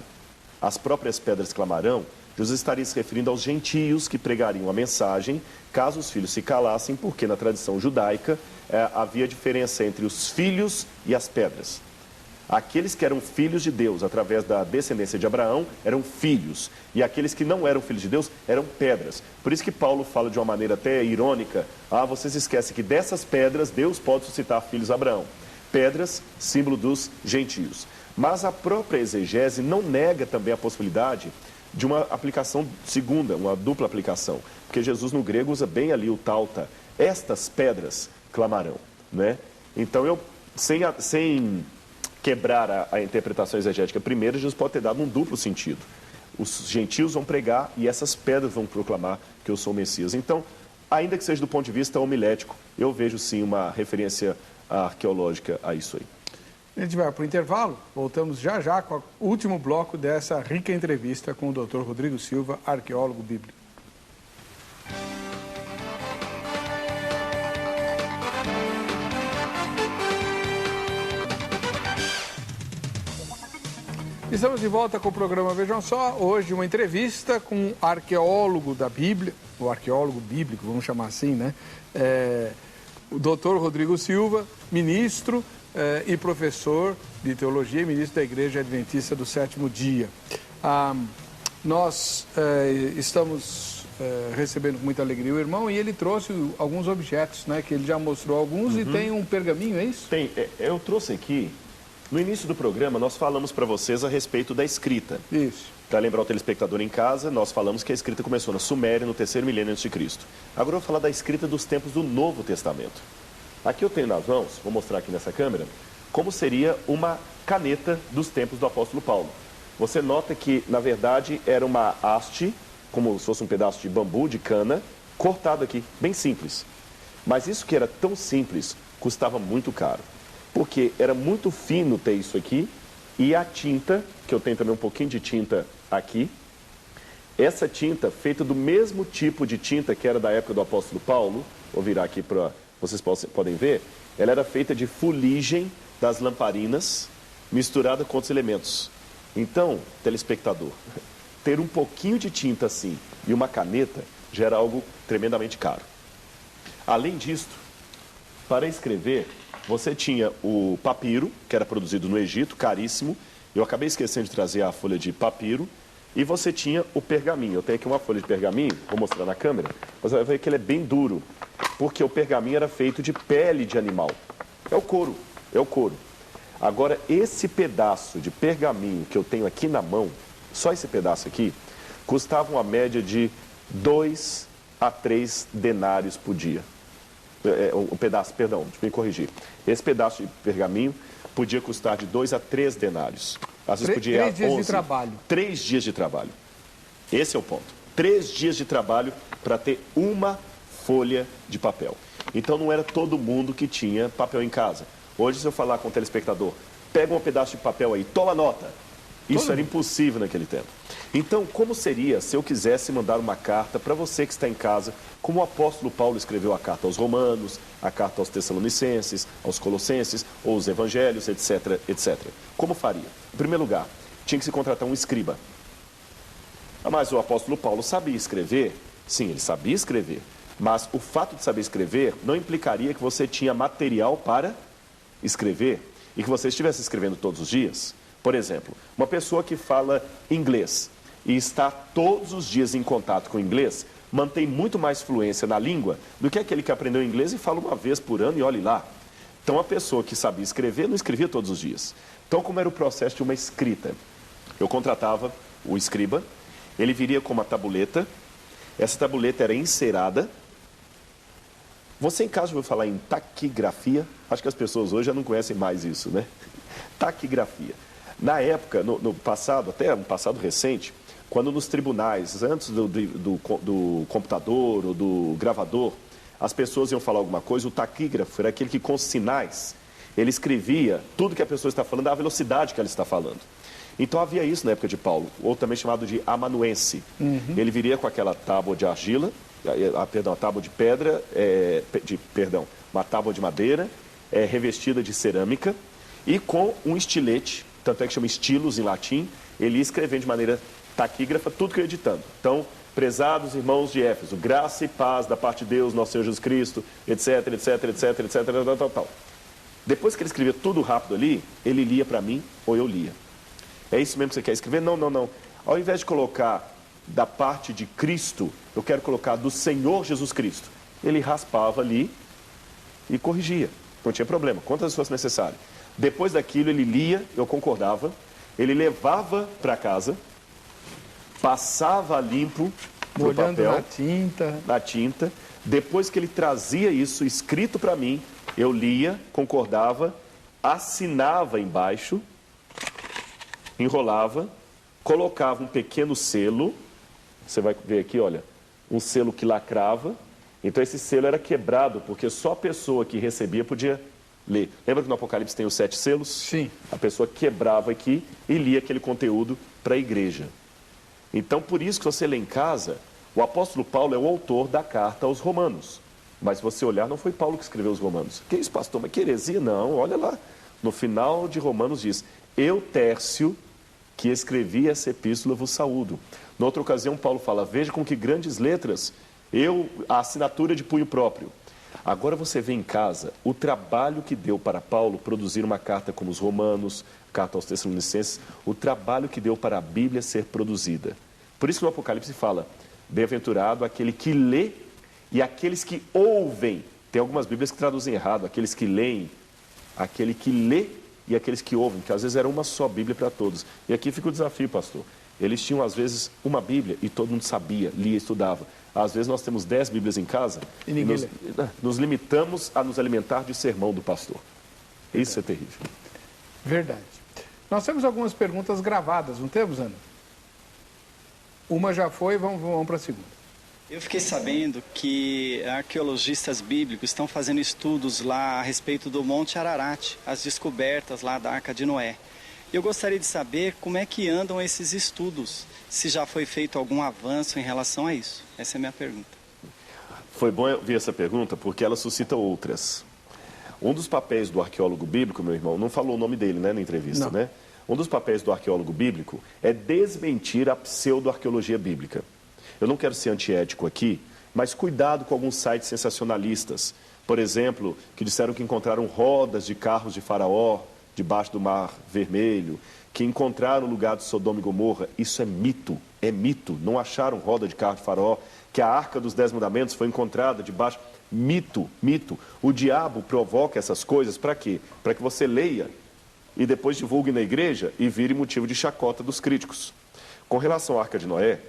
Speaker 2: as próprias pedras clamarão, Jesus estaria se referindo aos gentios que pregariam a mensagem, caso os filhos se calassem, porque na tradição judaica havia diferença entre os filhos e as pedras. Aqueles que eram filhos de Deus, através da descendência de Abraão, eram filhos. E aqueles que não eram filhos de Deus, eram pedras. Por isso que Paulo fala de uma maneira até irônica, vocês esquecem que dessas pedras Deus pode suscitar filhos a Abraão. Pedras, símbolo dos gentios. Mas a própria exegese não nega também a possibilidade de uma aplicação segunda, uma dupla aplicação. Porque Jesus no grego usa bem ali o tauta. Estas pedras clamarão, né? Então, sem quebrar a interpretação exegética primeira, Jesus pode ter dado um duplo sentido. Os gentios vão pregar e essas pedras vão proclamar que eu sou o Messias. Então, ainda que seja do ponto de vista homilético, eu vejo sim uma referência arqueológica a isso aí.
Speaker 1: A gente vai para o intervalo, voltamos já com o último bloco dessa rica entrevista com o Dr. Rodrigo Silva, arqueólogo bíblico. Estamos de volta com o programa Vejam Só. Hoje uma entrevista com um arqueólogo da Bíblia, o arqueólogo bíblico, vamos chamar assim, né? O Dr. Rodrigo Silva, ministro e professor de teologia e ministro da Igreja Adventista do Sétimo Dia. nós estamos recebendo com muita alegria o irmão e ele trouxe alguns objetos, né? Que ele já mostrou alguns e tem um pergaminho, é isso?
Speaker 2: Tem. Eu trouxe aqui, no início do programa, nós falamos para vocês a respeito da escrita.
Speaker 1: Isso.
Speaker 2: Para lembrar o telespectador em casa, nós falamos que a escrita começou na Suméria, no 3º milênio a.C. Agora eu vou falar da escrita dos tempos do Novo Testamento. Aqui eu tenho nas mãos, vou mostrar aqui nessa câmera, como seria uma caneta dos tempos do apóstolo Paulo. Você nota que, na verdade, era uma haste, como se fosse um pedaço de bambu, de cana, cortado aqui, bem simples. Mas isso que era tão simples, custava muito caro. Porque era muito fino ter isso aqui, e a tinta, que eu tenho também um pouquinho de tinta aqui, essa tinta, feita do mesmo tipo de tinta que era da época do apóstolo Paulo, vou virar aqui para vocês podem ver, ela era feita de fuligem das lamparinas, misturada com outros elementos. Então, telespectador, ter um pouquinho de tinta assim e uma caneta já era algo tremendamente caro. Além disso, para escrever, você tinha o papiro, que era produzido no Egito, caríssimo. Eu acabei esquecendo de trazer a folha de papiro. E você tinha o pergaminho. Eu tenho aqui uma folha de pergaminho, vou mostrar na câmera. Você vai ver que ele é bem duro, porque o pergaminho era feito de pele de animal. É o couro, é o couro. Agora, esse pedaço de pergaminho que eu tenho aqui na mão, só esse pedaço aqui, custava uma média de 2 a 3 denários por dia. Um pedaço, perdão, deixa eu me corrigir. Esse pedaço de pergaminho podia custar de 2 a 3 denários. Às vezes podia ir a 11.
Speaker 1: 3 dias de trabalho.
Speaker 2: 3 dias de trabalho. Esse é o ponto. 3 dias de trabalho para ter uma folha de papel. Então não era todo mundo que tinha papel em casa. Hoje, se eu falar com o telespectador, pega um pedaço de papel aí, toma nota. Isso era impossível naquele tempo. Então, como seria se eu quisesse mandar uma carta para você que está em casa, como o apóstolo Paulo escreveu a carta aos Romanos, a carta aos Tessalonicenses, aos Colossenses, ou os Evangelhos, etc, etc. Como faria? Em primeiro lugar, tinha que se contratar um escriba. Mas o apóstolo Paulo sabia escrever? Sim, ele sabia escrever. Mas o fato de saber escrever não implicaria que você tinha material para escrever e que você estivesse escrevendo todos os dias. Por exemplo, uma pessoa que fala inglês e está todos os dias em contato com o inglês, mantém muito mais fluência na língua do que aquele que aprendeu inglês e fala uma vez por ano e olhe lá. Então, a pessoa que sabia escrever não escrevia todos os dias. Então, como era o processo de uma escrita? Eu contratava o escriba, ele viria com uma tabuleta, essa tabuleta era encerada. Você em casa já ouviu falar em taquigrafia? Acho que as pessoas hoje já não conhecem mais isso, né? Taquigrafia. Na época, no passado, até um passado recente, quando nos tribunais, antes do computador ou do gravador, as pessoas iam falar alguma coisa, o taquígrafo era aquele que com sinais, ele escrevia tudo que a pessoa está falando, a velocidade que ela está falando. Então havia isso na época de Paulo, ou também chamado de amanuense. Ele viria com aquela tábua de argila, uma tábua de pedra, uma tábua de madeira, revestida de cerâmica, e com um estilete, tanto é que chama estilos em latim, ele ia escrevendo de maneira taquígrafa tudo que eu ia editando. Então, prezados irmãos de Éfeso, graça e paz da parte de Deus, nosso Senhor Jesus Cristo, etc, etc, etc, etc, tal. Depois que ele escrevia tudo rápido ali, ele lia para mim ou eu lia. É isso mesmo que você quer escrever? Não, não, não. Ao invés de colocar da parte de Cristo, eu quero colocar do Senhor Jesus Cristo. Ele raspava ali e corrigia. Não tinha problema, quantas vezes fosse necessário. Depois daquilo ele lia, eu concordava, ele levava para casa, passava limpo no papel, na tinta. Depois que ele trazia isso escrito para mim, eu lia, concordava, assinava embaixo, enrolava, colocava um pequeno selo, você vai ver aqui, olha, um selo que lacrava. Então esse selo era quebrado, porque só a pessoa que recebia podia ler. Lembra que no Apocalipse tem os 7 selos?
Speaker 1: Sim.
Speaker 2: A pessoa quebrava aqui e lia aquele conteúdo para a igreja. Então, por isso que você lê em casa, o apóstolo Paulo é o autor da carta aos Romanos. Mas se você olhar, não foi Paulo que escreveu os Romanos. Que isso, pastor? Mas que heresia? Não, olha lá. No final de Romanos diz, eu, Tércio, que escrevi essa epístola, vos saúdo. Na outra ocasião, Paulo fala, veja com que grandes letras, a assinatura de punho próprio. Agora você vê em casa o trabalho que deu para Paulo produzir uma carta como os Romanos, carta aos Tessalonicenses, o trabalho que deu para a Bíblia ser produzida. Por isso que no Apocalipse fala, bem-aventurado aquele que lê e aqueles que ouvem. Tem algumas Bíblias que traduzem errado, aqueles que leem, aquele que lê e aqueles que ouvem, que às vezes era uma só Bíblia para todos. E aqui fica o desafio, pastor. Eles tinham, às vezes, uma Bíblia e todo mundo sabia, lia e estudava. Às vezes nós temos 10 Bíblias em casa
Speaker 1: e ninguém
Speaker 2: nos limitamos a nos alimentar de sermão do pastor. Isso é terrível.
Speaker 1: Verdade. Nós temos algumas perguntas gravadas, não temos, Ana? Uma já foi, vamos para a segunda.
Speaker 5: Eu fiquei sabendo que arqueologistas bíblicos estão fazendo estudos lá a respeito do Monte Ararat, as descobertas lá da Arca de Noé. Eu gostaria de saber como é que andam esses estudos, se já foi feito algum avanço em relação a isso. Essa é a minha pergunta.
Speaker 2: Foi bom eu ver essa pergunta porque ela suscita outras. Um dos papéis do arqueólogo bíblico, meu irmão, não falou o nome dele, né, na entrevista,
Speaker 1: não.
Speaker 2: né? Um dos papéis do arqueólogo bíblico é desmentir a pseudo-arqueologia bíblica. Eu não quero ser antiético aqui, mas cuidado com alguns sites sensacionalistas. Por exemplo, que disseram que encontraram rodas de carros de Faraó debaixo do Mar Vermelho, que encontraram o lugar de Sodoma e Gomorra. Isso é mito, é mito. Não acharam roda de carro de Faraó, que a Arca dos 10 Mandamentos foi encontrada debaixo. Mito, mito. O diabo provoca essas coisas para quê? Para que você leia e depois divulgue na igreja e vire motivo de chacota dos críticos. Com relação à Arca de Noé,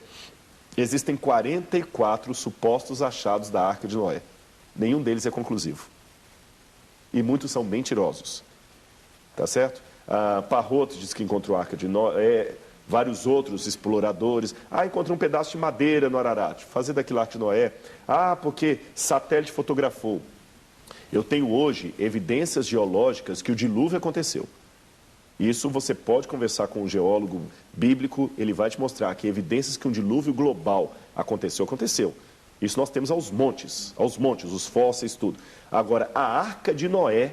Speaker 2: existem 44 supostos achados da Arca de Noé. Nenhum deles é conclusivo. E muitos são mentirosos. Tá certo? Parrotos diz que encontrou a Arca de Noé, vários outros exploradores. Encontrou um pedaço de madeira no Ararat. Fazer daquilo a Arca de Noé. Porque satélite fotografou. Eu tenho hoje evidências geológicas que o dilúvio aconteceu. Isso você pode conversar com um geólogo bíblico, ele vai te mostrar que evidências que um dilúvio global aconteceu. Isso nós temos aos montes, os fósseis, tudo. Agora, a Arca de Noé,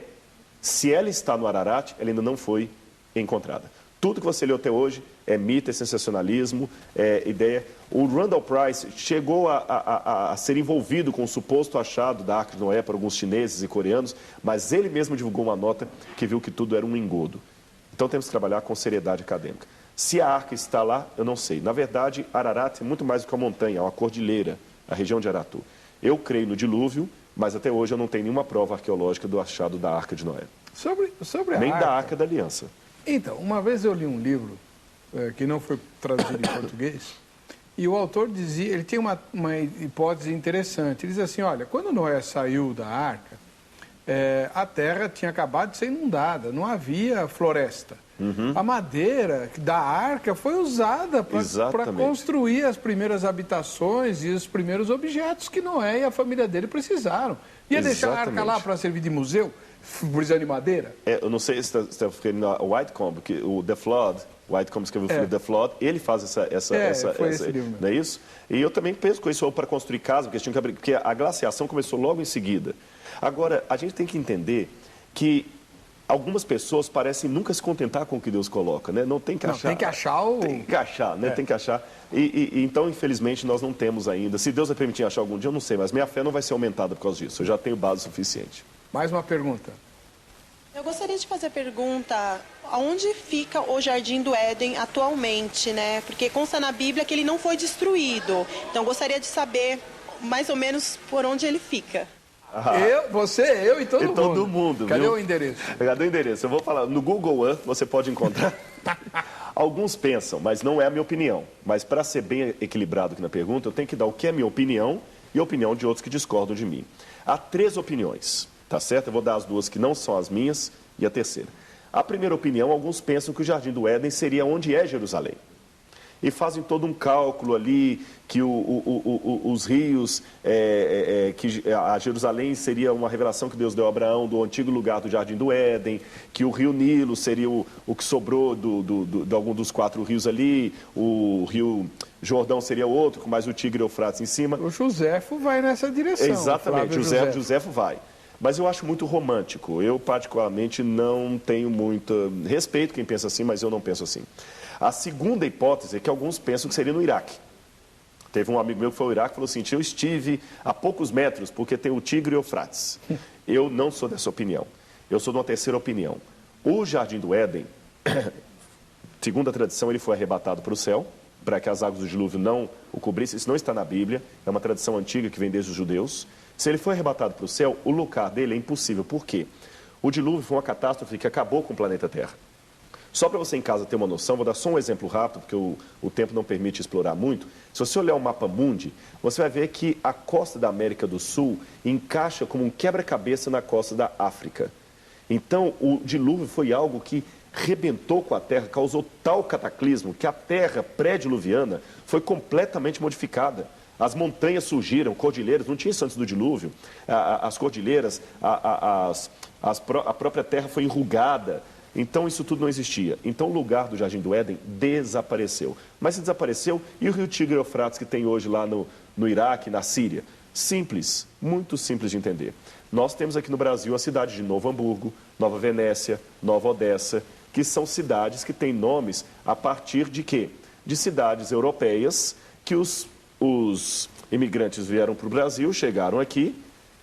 Speaker 2: se ela está no Ararat, ela ainda não foi encontrada. Tudo que você leu até hoje é mito, é sensacionalismo, é ideia. O Randall Price chegou a ser envolvido com o suposto achado da Arca de Noé por alguns chineses e coreanos, mas ele mesmo divulgou uma nota que viu que tudo era um engodo. Então temos que trabalhar com seriedade acadêmica. Se a arca está lá, eu não sei. Na verdade, Ararat é muito mais do que uma montanha, é uma cordilheira, a região de Aratu. Eu creio no dilúvio, mas até hoje eu não tenho nenhuma prova arqueológica do achado da Arca de Noé.
Speaker 1: Sobre a
Speaker 2: Nem
Speaker 1: Arca.
Speaker 2: da Arca da Aliança.
Speaker 1: Então, uma vez eu li um livro que não foi traduzido em português, e o autor dizia, ele tem uma hipótese interessante. Ele diz assim, olha, quando Noé saiu da Arca, a terra tinha acabado de ser inundada, não havia floresta. A madeira da arca foi usada para construir as primeiras habitações e os primeiros objetos que Noé e a família dele precisaram. Ia deixar a arca lá para servir de museu, precisando de madeira?
Speaker 2: Eu não sei se está referindo a Whitcomb, que o The Flood, Whitecomb escreveu o filme The Flood, ele faz essa não é isso? E eu também penso com isso para construir casa, porque a glaciação começou logo em seguida. Agora, a gente tem que entender que algumas pessoas parecem nunca se contentar com o que Deus coloca, né? Não tem que achar.
Speaker 1: Tem que achar o...
Speaker 2: Tem que achar, né? Tem que achar. Então, infelizmente, nós não temos ainda. Se Deus vai permitir achar algum dia, eu não sei, mas minha fé não vai ser aumentada por causa disso. Eu já tenho base suficiente.
Speaker 1: Mais uma pergunta.
Speaker 6: Eu gostaria de fazer a pergunta, aonde fica o Jardim do Éden atualmente, né? Porque consta na Bíblia que ele não foi destruído. Então, gostaria de saber mais ou menos por onde ele fica.
Speaker 1: Eu e todo
Speaker 2: mundo.
Speaker 1: Cadê
Speaker 2: viu?
Speaker 1: o endereço?
Speaker 2: Cadê o endereço? Eu vou falar. No Google Earth você pode encontrar. Alguns pensam, mas não é a minha opinião. Mas para ser bem equilibrado aqui na pergunta, eu tenho que dar o que é a minha opinião e a opinião de outros que discordam de mim. Há 3 opiniões, tá certo? Eu vou dar as 2 que não são as minhas e a terceira. A primeira opinião, alguns pensam que o Jardim do Éden seria onde é Jerusalém. E fazem todo um cálculo ali que os rios, que a Jerusalém seria uma revelação que Deus deu a Abraão do antigo lugar do Jardim do Éden, que o rio Nilo seria o que sobrou de algum dos 4 rios ali, o rio Jordão seria outro, com mais o Tigre e o Eufrates em cima.
Speaker 1: O Joséfo vai nessa direção.
Speaker 2: Exatamente, Joséfo vai. Mas eu acho muito romântico. Eu, particularmente, não tenho muito... Respeito quem pensa assim, mas eu não penso assim. A segunda hipótese é que alguns pensam que seria no Iraque. Teve um amigo meu que foi ao Iraque e falou assim, eu estive a poucos metros, porque tem o Tigre e o Eufrates. Eu não sou dessa opinião. Eu sou de uma terceira opinião. O Jardim do Éden, segundo a tradição, ele foi arrebatado para o céu, para que as águas do dilúvio não o cobrissem. Isso não está na Bíblia, é uma tradição antiga que vem desde os judeus. Se ele foi arrebatado para o céu, o lugar dele é impossível. Por quê? O dilúvio foi uma catástrofe que acabou com o planeta Terra. Só para você em casa ter uma noção, vou dar só um exemplo rápido, porque o tempo não permite explorar muito. Se você olhar o mapa mundi, você vai ver que a costa da América do Sul encaixa como um quebra-cabeça na costa da África. Então, o dilúvio foi algo que rebentou com a Terra, causou tal cataclismo que a Terra pré-diluviana foi completamente modificada. As montanhas surgiram, cordilheiras, não tinha isso antes do dilúvio. As cordilheiras, a própria Terra foi enrugada. Então, isso tudo não existia. Então, o lugar do Jardim do Éden desapareceu. Mas se desapareceu, e o rio Tigre e Eufrates que tem hoje lá no Iraque, na Síria? Simples, muito simples de entender. Nós temos aqui no Brasil a cidade de Novo Hamburgo, Nova Venécia, Nova Odessa, que são cidades que têm nomes a partir de quê? De cidades europeias que os imigrantes vieram para o Brasil, chegaram aqui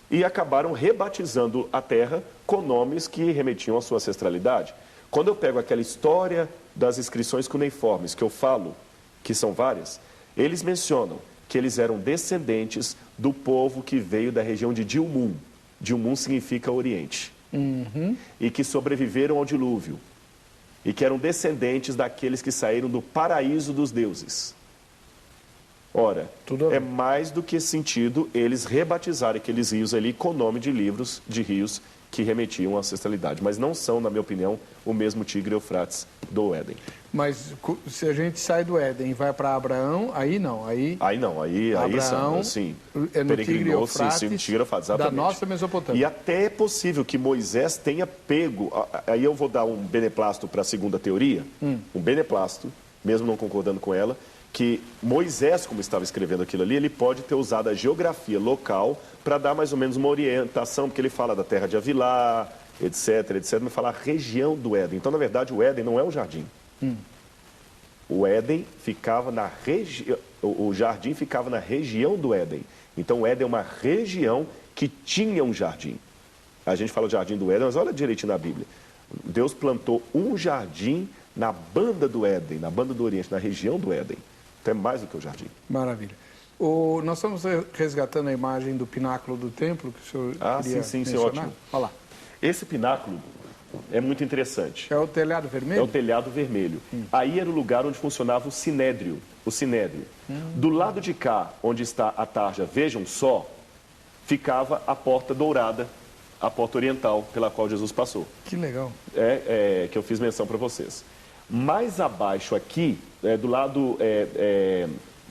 Speaker 2: e acabaram rebatizando a terra com nomes que remetiam à sua ancestralidade. Quando eu pego aquela história das inscrições cuneiformes, que eu falo, que são várias, eles mencionam que eles eram descendentes do povo que veio da região de Dilmun. Dilmun significa Oriente. E que sobreviveram ao dilúvio. E que eram descendentes daqueles que saíram do paraíso dos deuses. Ora, é mais do que sentido eles rebatizarem aqueles rios ali com o nome de livros de rios que remetiam à ancestralidade. Mas não são, na minha opinião, o mesmo Tigre e Eufrates do Éden.
Speaker 1: Mas se a gente sai do Éden e vai para Abraão, aí não. Aí
Speaker 2: são, assim,
Speaker 1: é no Tigre e Eufrates,
Speaker 2: Tigre e Eufrates, exatamente.
Speaker 1: Da nossa Mesopotâmia.
Speaker 2: E até é possível que Moisés tenha pego, aí eu vou dar um beneplácito para a segunda teoria, um beneplácito, mesmo não concordando com ela, que Moisés, como estava escrevendo aquilo ali, ele pode ter usado a geografia local para dar mais ou menos uma orientação, porque ele fala da terra de Avilá, etc, mas fala a região do Éden. Então, na verdade, o Éden não é o jardim. O Éden ficava na região, o jardim ficava na região do Éden. Então, o Éden é uma região que tinha um jardim. A gente fala o jardim do Éden, mas olha direitinho na Bíblia. Deus plantou um jardim na banda do Éden, na banda do Oriente, na região do Éden. Então, é mais do que o jardim.
Speaker 1: Maravilha. Nós estamos resgatando a imagem do pináculo do templo que o senhor queria
Speaker 2: sim,
Speaker 1: mencionar.
Speaker 2: ótimo.
Speaker 1: Olha lá.
Speaker 2: Esse pináculo é muito interessante.
Speaker 1: É o telhado vermelho?
Speaker 2: É o telhado vermelho. Aí era o lugar onde funcionava o sinédrio. Do lado de cá, onde está a tarja, vejam só, ficava a porta dourada, a porta oriental pela qual Jesus passou.
Speaker 1: Que legal.
Speaker 2: Que eu fiz menção para vocês. Mais abaixo aqui, do lado,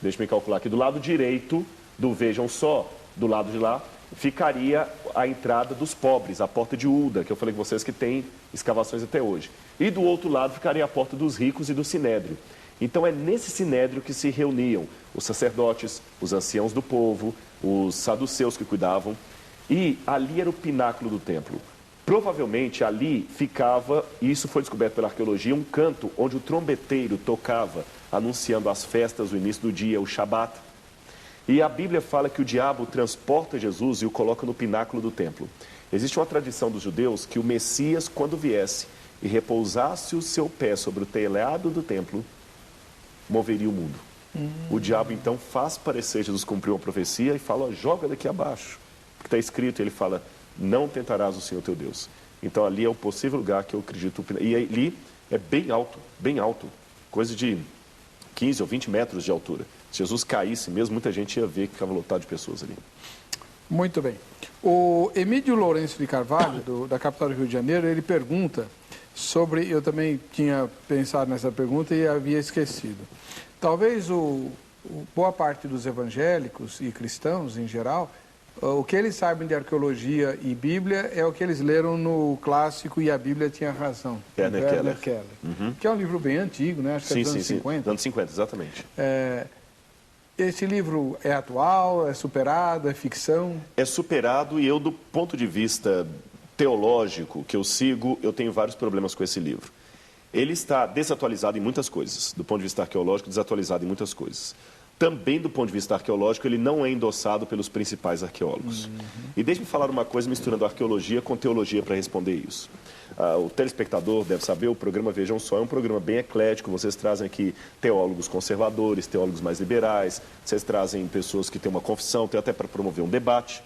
Speaker 2: deixa eu me calcular aqui, do lado direito do vejam só, do lado de lá, ficaria a entrada dos pobres, a porta de Uda, que eu falei com vocês que tem escavações até hoje. E do outro lado ficaria a porta dos ricos e do sinédrio. Então é nesse sinédrio que se reuniam os sacerdotes, os anciãos do povo, os saduceus que cuidavam, e ali era o pináculo do templo. Provavelmente ali ficava, e isso foi descoberto pela arqueologia, um canto onde o trombeteiro tocava, anunciando as festas, o início do dia, o Shabat. E a Bíblia fala que o diabo transporta Jesus e o coloca no pináculo do templo. Existe uma tradição dos judeus que o Messias, quando viesse e repousasse o seu pé sobre o telhado do templo, moveria o mundo. O diabo, então, faz parecer Jesus cumpriu uma profecia e fala, joga daqui abaixo. Porque está escrito, ele fala, não tentarás o Senhor teu Deus. Então, ali é o possível lugar que eu acredito. E ali é bem alto, coisa de 15 ou 20 metros de altura. Se Jesus caísse mesmo, muita gente ia ver que ficava lotado de pessoas ali.
Speaker 1: Muito bem. O Emílio Lourenço de Carvalho, da capital do Rio de Janeiro, ele pergunta sobre, eu também tinha pensado nessa pergunta e havia esquecido. Talvez boa parte dos evangélicos e cristãos em geral, o que eles sabem de arqueologia e Bíblia é o que eles leram no clássico E a Bíblia Tinha Razão.
Speaker 2: Werner Keller.
Speaker 1: Que é um livro bem antigo, né? Acho que é dos anos 50.
Speaker 2: Anos 50, exatamente.
Speaker 1: Esse livro é atual, é superado, é ficção?
Speaker 2: É superado e eu, do ponto de vista teológico que eu sigo, eu tenho vários problemas com esse livro. Ele está desatualizado em muitas coisas, do ponto de vista arqueológico, desatualizado em muitas coisas. também do ponto de vista arqueológico, ele não é endossado pelos principais arqueólogos. E deixe-me falar uma coisa misturando arqueologia com teologia para responder isso. O telespectador deve saber, o programa Vejam Só é um programa bem eclético, vocês trazem aqui teólogos conservadores, teólogos mais liberais, vocês trazem pessoas que têm uma confissão, tem até para promover um debate.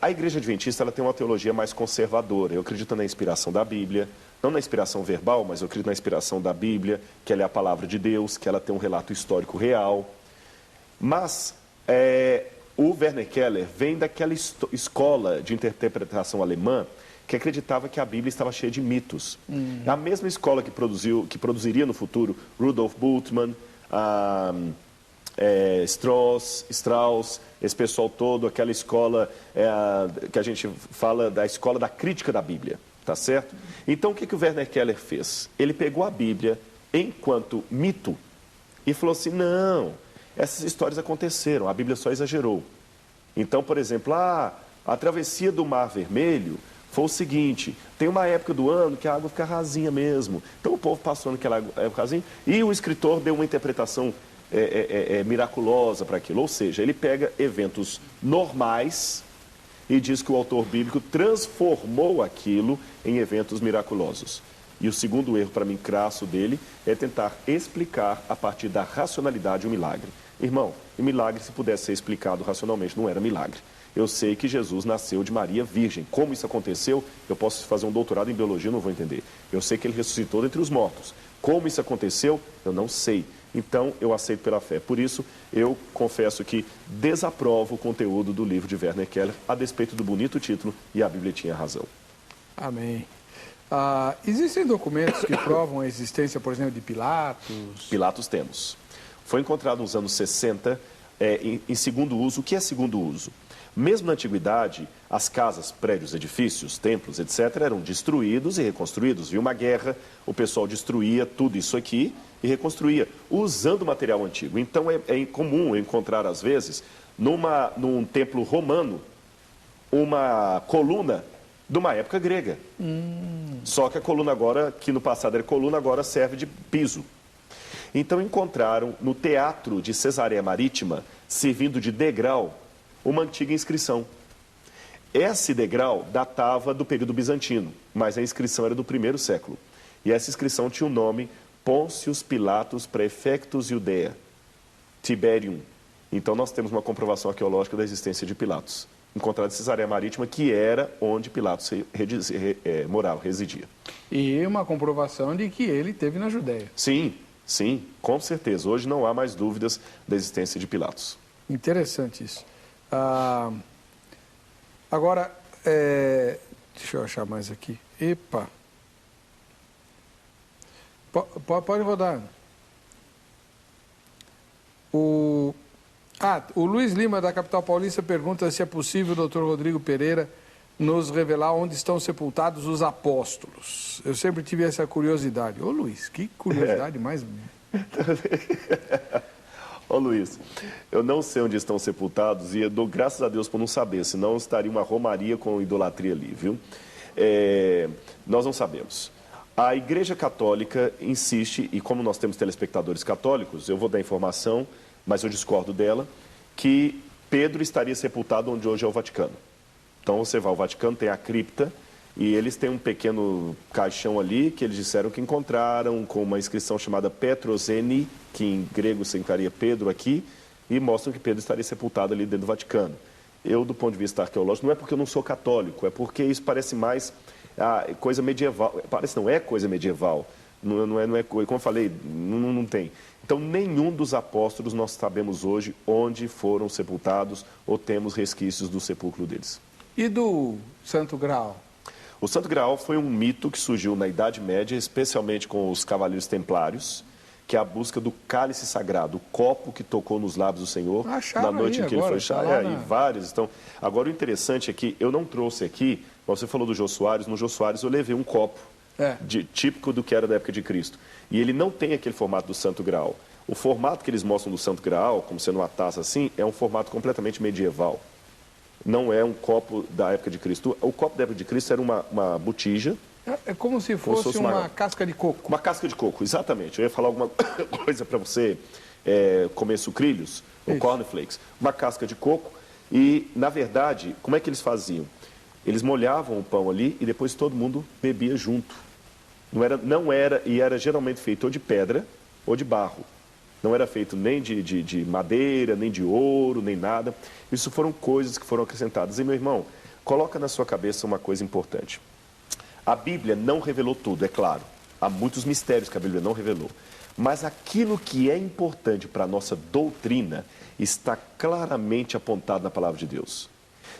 Speaker 2: A Igreja Adventista ela tem uma teologia mais conservadora, eu acredito na inspiração da Bíblia, não na inspiração verbal, mas eu acredito na inspiração da Bíblia, que ela é a palavra de Deus, que ela tem um relato histórico real. Mas o Werner Keller vem daquela escola de interpretação alemã que acreditava que a Bíblia estava cheia de mitos. A mesma escola que produziria no futuro Rudolf Bultmann, Strauss, esse pessoal todo, aquela escola que a gente fala da escola da crítica da Bíblia, tá certo? Então o que o Werner Keller fez? Ele pegou a Bíblia enquanto mito e falou assim, não, essas histórias aconteceram, a Bíblia só exagerou. Então, por exemplo, a travessia do Mar Vermelho foi o seguinte, tem uma época do ano que a água fica rasinha mesmo. Então o povo passou naquela época rasinha e o escritor deu uma interpretação miraculosa para aquilo. Ou seja, ele pega eventos normais e diz que o autor bíblico transformou aquilo em eventos miraculosos. E o segundo erro, para mim, crasso dele, é tentar explicar a partir da racionalidade um milagre. Irmão, o milagre, se pudesse ser explicado racionalmente, não era milagre. Eu sei que Jesus nasceu de Maria virgem. Como isso aconteceu, eu posso fazer um doutorado em biologia, não vou entender. Eu sei que ele ressuscitou dentre os mortos. Como isso aconteceu, eu não sei. Então, eu aceito pela fé. Por isso, eu confesso que desaprovo o conteúdo do livro de Werner Keller, a despeito do bonito título, e a Bíblia tinha razão.
Speaker 1: Amém. Existem documentos que provam a existência, por exemplo, de Pilatos?
Speaker 2: Pilatos temos. Foi encontrado nos anos 60 em segundo uso. O que é segundo uso? Mesmo na antiguidade, as casas, prédios, edifícios, templos, etc., eram destruídos e reconstruídos. Havia uma guerra, o pessoal destruía tudo isso aqui e reconstruía, usando material antigo. Então, é comum encontrar, às vezes, num templo romano, uma coluna de uma época grega. Só que a coluna agora, que no passado era coluna, agora serve de piso. Então encontraram no teatro de Cesareia Marítima, servindo de degrau, uma antiga inscrição. Esse degrau datava do período bizantino, mas a inscrição era do 1º século. E essa inscrição tinha o nome Pôncius Pilatus Praefectus Iudea, Tiberium. Então nós temos uma comprovação arqueológica da existência de Pilatos, encontrado em Cesareia Marítima, que era onde Pilatos morava, residia.
Speaker 1: E uma comprovação de que ele teve na Judéia.
Speaker 2: Sim, sim, com certeza. Hoje não há mais dúvidas da existência de Pilatos.
Speaker 1: Interessante isso. Agora, deixa eu achar mais aqui. Epa. Pode rodar. O Luiz Lima, da capital paulista, pergunta se é possível o doutor Rodrigo Pereira nos revelar onde estão sepultados os apóstolos. Eu sempre tive essa curiosidade. Ô Luiz, que curiosidade mais...
Speaker 2: Ô Luiz, eu não sei onde estão sepultados e eu dou graças a Deus por não saber, senão estaria uma romaria com idolatria ali, viu? Nós não sabemos. A Igreja Católica insiste, e como nós temos telespectadores católicos, eu vou dar informação, mas eu discordo dela, que Pedro estaria sepultado onde hoje é o Vaticano. Então você vai ao Vaticano, tem a cripta, e eles têm um pequeno caixão ali que eles disseram que encontraram com uma inscrição chamada Petroseni, que em grego significaria Pedro aqui, e mostram que Pedro estaria sepultado ali dentro do Vaticano. Eu, do ponto de vista arqueológico, não é porque eu não sou católico, é porque isso parece mais coisa medieval. Parece não é coisa medieval, não é como eu falei, não tem. Então, nenhum dos apóstolos nós sabemos hoje onde foram sepultados ou temos resquícios do sepulcro deles.
Speaker 1: E do Santo Graal?
Speaker 2: O Santo Graal foi um mito que surgiu na Idade Média, especialmente com os cavaleiros templários, que é a busca do cálice sagrado, o copo que tocou nos lábios do Senhor na noite em que ele foi achado. E vários. Então, agora o interessante é que eu não trouxe aqui, você falou do Jô Soares, no Jô Soares eu levei um copo típico do que era da época de Cristo. E ele não tem aquele formato do Santo Graal. O formato que eles mostram do Santo Graal, como sendo uma taça assim, é um formato completamente medieval. Não é um copo da época de Cristo. O copo da época de Cristo era uma botija.
Speaker 1: É como se fosse uma casca de coco.
Speaker 2: Uma casca de coco, exatamente. Eu ia falar alguma coisa para você comer sucrilhos, ou cornflakes, uma casca de coco. E, na verdade, como é que eles faziam? Eles molhavam o pão ali e depois todo mundo bebia junto. E era geralmente feito ou de pedra ou de barro. Não era feito nem de madeira, nem de ouro, nem nada. Isso foram coisas que foram acrescentadas. E, meu irmão, coloca na sua cabeça uma coisa importante. A Bíblia não revelou tudo, é claro. Há muitos mistérios que a Bíblia não revelou. Mas aquilo que é importante para a nossa doutrina está claramente apontado na palavra de Deus.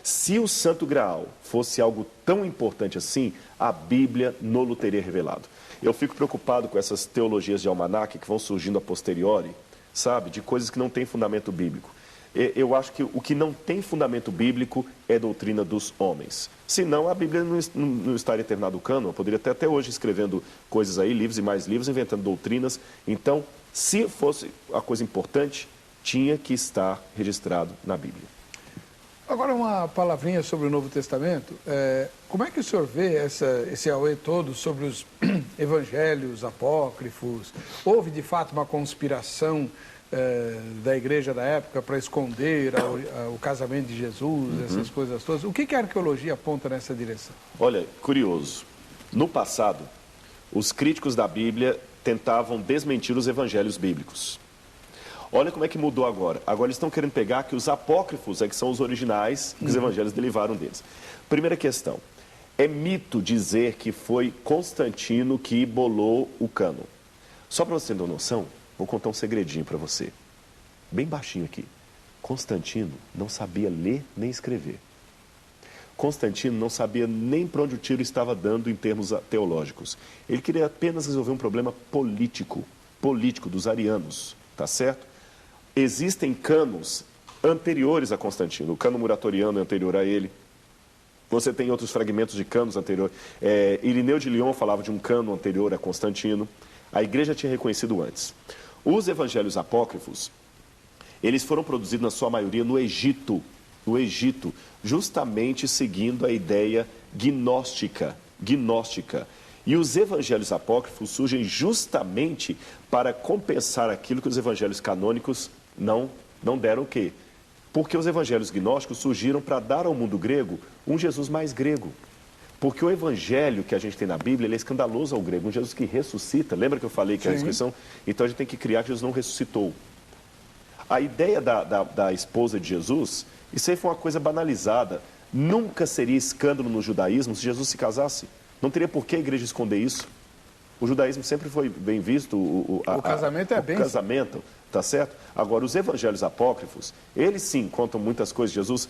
Speaker 2: Se o Santo Graal fosse algo tão importante assim, a Bíblia não o teria revelado. Eu fico preocupado com essas teologias de almanaque que vão surgindo a posteriori, sabe? De coisas que não têm fundamento bíblico. Eu acho que o que não tem fundamento bíblico é doutrina dos homens. Senão a Bíblia não estaria terminado o cânon. Eu poderia até hoje escrevendo coisas aí, livros e mais livros, inventando doutrinas. Então, se fosse a coisa importante, tinha que estar registrado na Bíblia.
Speaker 1: Agora uma palavrinha sobre o Novo Testamento. Como é que o senhor vê esse auê todo sobre os evangelhos apócrifos? Houve de fato uma conspiração da igreja da época para esconder o casamento de Jesus, essas coisas todas? O que a arqueologia aponta nessa direção?
Speaker 2: Olha, curioso. No passado, os críticos da Bíblia tentavam desmentir os evangelhos bíblicos. Olha como é que mudou agora. Agora eles estão querendo pegar que os apócrifos que são os originais, que os evangelhos derivaram deles. Primeira questão. É mito dizer que foi Constantino que bolou o cânon. Só para você ter uma noção, vou contar um segredinho para você. Bem baixinho aqui. Constantino não sabia ler nem escrever. Constantino não sabia nem para onde o tiro estava dando em termos teológicos. Ele queria apenas resolver um problema político dos arianos, tá certo? Existem cânones anteriores a Constantino. O cânon muratoriano é anterior a ele. Você tem outros fragmentos de cânones anteriores. Irineu de Lyon falava de um cânon anterior a Constantino. A igreja tinha reconhecido antes. Os evangelhos apócrifos, eles foram produzidos na sua maioria no Egito, justamente seguindo a ideia gnóstica. E os evangelhos apócrifos surgem justamente para compensar aquilo que os evangelhos canônicos não deram o quê? Porque os evangelhos gnósticos surgiram para dar ao mundo grego um Jesus mais grego. Porque o evangelho que a gente tem na Bíblia, ele é escandaloso ao grego, um Jesus que ressuscita. Lembra que eu falei que é a ressurreição? Então a gente tem que criar que Jesus não ressuscitou. A ideia da esposa de Jesus, isso aí foi uma coisa banalizada. Nunca seria escândalo no judaísmo se Jesus se casasse. Não teria por que a igreja esconder isso. O judaísmo sempre foi bem visto. O casamento é bem... O casamento, tá certo? Agora, os evangelhos apócrifos, eles sim contam muitas coisas. Jesus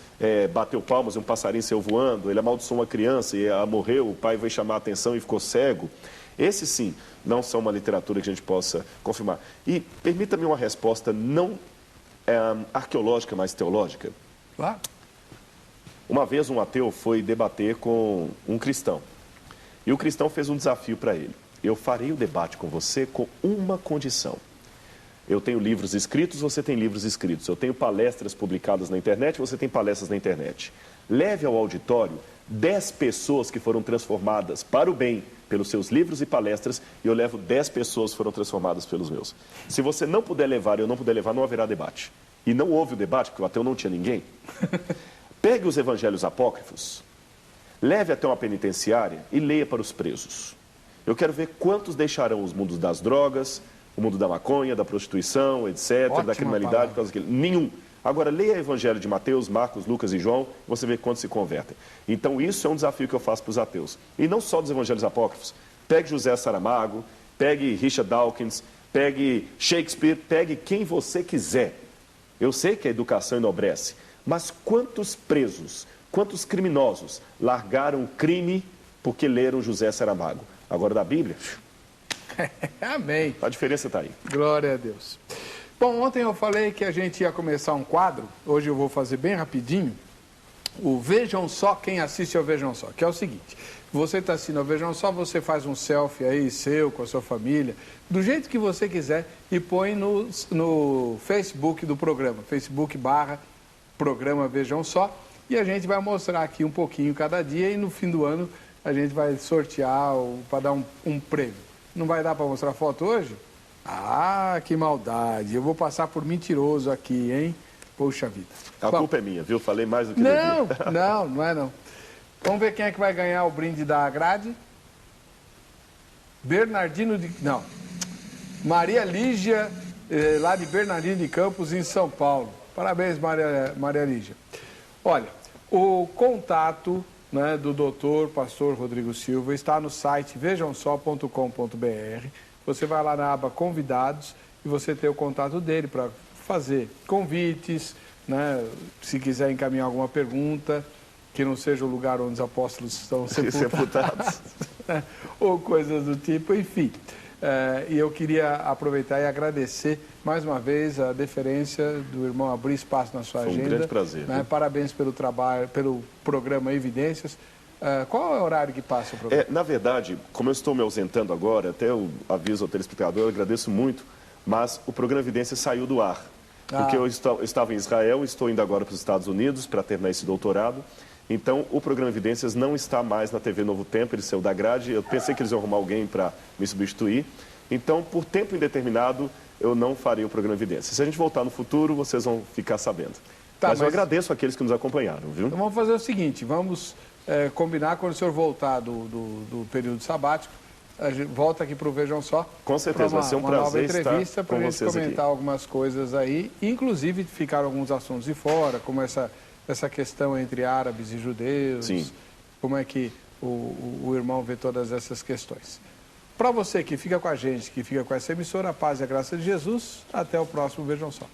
Speaker 2: bateu palmas e um passarinho saiu voando, ele amaldiçoou uma criança e ela morreu, o pai veio chamar a atenção e ficou cego. Esses sim, não são uma literatura que a gente possa confirmar. E permita-me uma resposta não arqueológica, mas teológica.
Speaker 1: Claro.
Speaker 2: Uma vez um ateu foi debater com um cristão. E o cristão fez um desafio para ele. Eu farei o debate com você com uma condição. Eu tenho livros escritos, você tem livros escritos. Eu tenho palestras publicadas na internet, você tem palestras na internet. Leve ao auditório 10 pessoas que foram transformadas para o bem pelos seus livros e palestras, e eu levo 10 pessoas que foram transformadas pelos meus. Se você não puder levar, eu não puder levar, não haverá debate. E não houve o debate, porque o ateu não tinha ninguém. Pegue os evangelhos apócrifos, leve até uma penitenciária e leia para os presos. Eu quero ver quantos deixarão os mundos das drogas, o mundo da maconha, da prostituição, etc., da criminalidade, por causa daquilo. Nenhum. Agora, leia o Evangelho de Mateus, Marcos, Lucas e João, você vê quantos se convertem. Então, isso é um desafio que eu faço para os ateus. E não só dos Evangelhos apócrifos. Pegue José Saramago, pegue Richard Dawkins, pegue Shakespeare, pegue quem você quiser. Eu sei que a educação enobrece, mas quantos presos, quantos criminosos largaram o crime porque leram José Saramago? Agora, da Bíblia...
Speaker 1: Amém.
Speaker 2: A diferença está aí.
Speaker 1: Glória a Deus. Bom, ontem eu falei que a gente ia começar um quadro, hoje eu vou fazer bem rapidinho, o Vejam Só Quem Assiste ao Vejam Só, que é o seguinte, você está assistindo ao Vejam Só, você faz um selfie aí seu, com a sua família, do jeito que você quiser e põe no Facebook do programa, Facebook/programa Vejam Só, e a gente vai mostrar aqui um pouquinho cada dia e no fim do ano a gente vai sortear para dar um prêmio. Não vai dar para mostrar foto hoje? Ah, Ah, que maldade. Eu vou passar por mentiroso aqui, hein? Poxa vida.
Speaker 2: A culpa é minha, viu? Falei mais do que devia.
Speaker 1: Não é não. Vamos ver quem é que vai ganhar o brinde da grade. Bernardino de... Não. Maria Lígia, lá de Bernardino de Campos, em São Paulo. Parabéns, Maria Lígia. Olha, o contato, né, do doutor pastor Rodrigo Silva está no site vejamsó.com.br. Você vai lá na aba Convidados e você tem o contato dele para fazer convites, né, se quiser encaminhar alguma pergunta, que não seja o lugar onde os apóstolos estão sepultados, ou coisas do tipo, enfim. E eu queria aproveitar e agradecer mais uma vez a deferência do irmão abrir espaço na sua agenda.
Speaker 2: Foi um grande prazer.
Speaker 1: Né? Parabéns pelo trabalho, pelo programa Evidências. Qual é o horário que passa o programa?
Speaker 2: Na verdade, como eu estou me ausentando agora, até eu aviso ao telespectador, eu agradeço muito, mas o programa Evidências saiu do ar. Porque eu estava em Israel, estou indo agora para os Estados Unidos para terminar esse doutorado. Então, o programa Evidências não está mais na TV Novo Tempo, ele saiu da grade. Eu pensei que eles iam arrumar alguém para me substituir. Então, por tempo indeterminado, eu não farei o programa Evidências. Se a gente voltar no futuro, vocês vão ficar sabendo. Mas eu agradeço àqueles que nos acompanharam, viu?
Speaker 1: Então, vamos fazer o seguinte, vamos combinar quando o senhor voltar do período sabático. A gente volta aqui para o Vejam Só.
Speaker 2: Com certeza, vai ser um prazer estar
Speaker 1: entrevista para a gente comentar
Speaker 2: aqui.
Speaker 1: algumas coisas aí. Inclusive, ficaram alguns assuntos de fora, como essa questão entre árabes e judeus.
Speaker 2: Sim.
Speaker 1: Como é que o irmão vê todas essas questões. Para você que fica com a gente, que fica com essa emissora, a paz e a graça de Jesus. Até o próximo Vejam Só.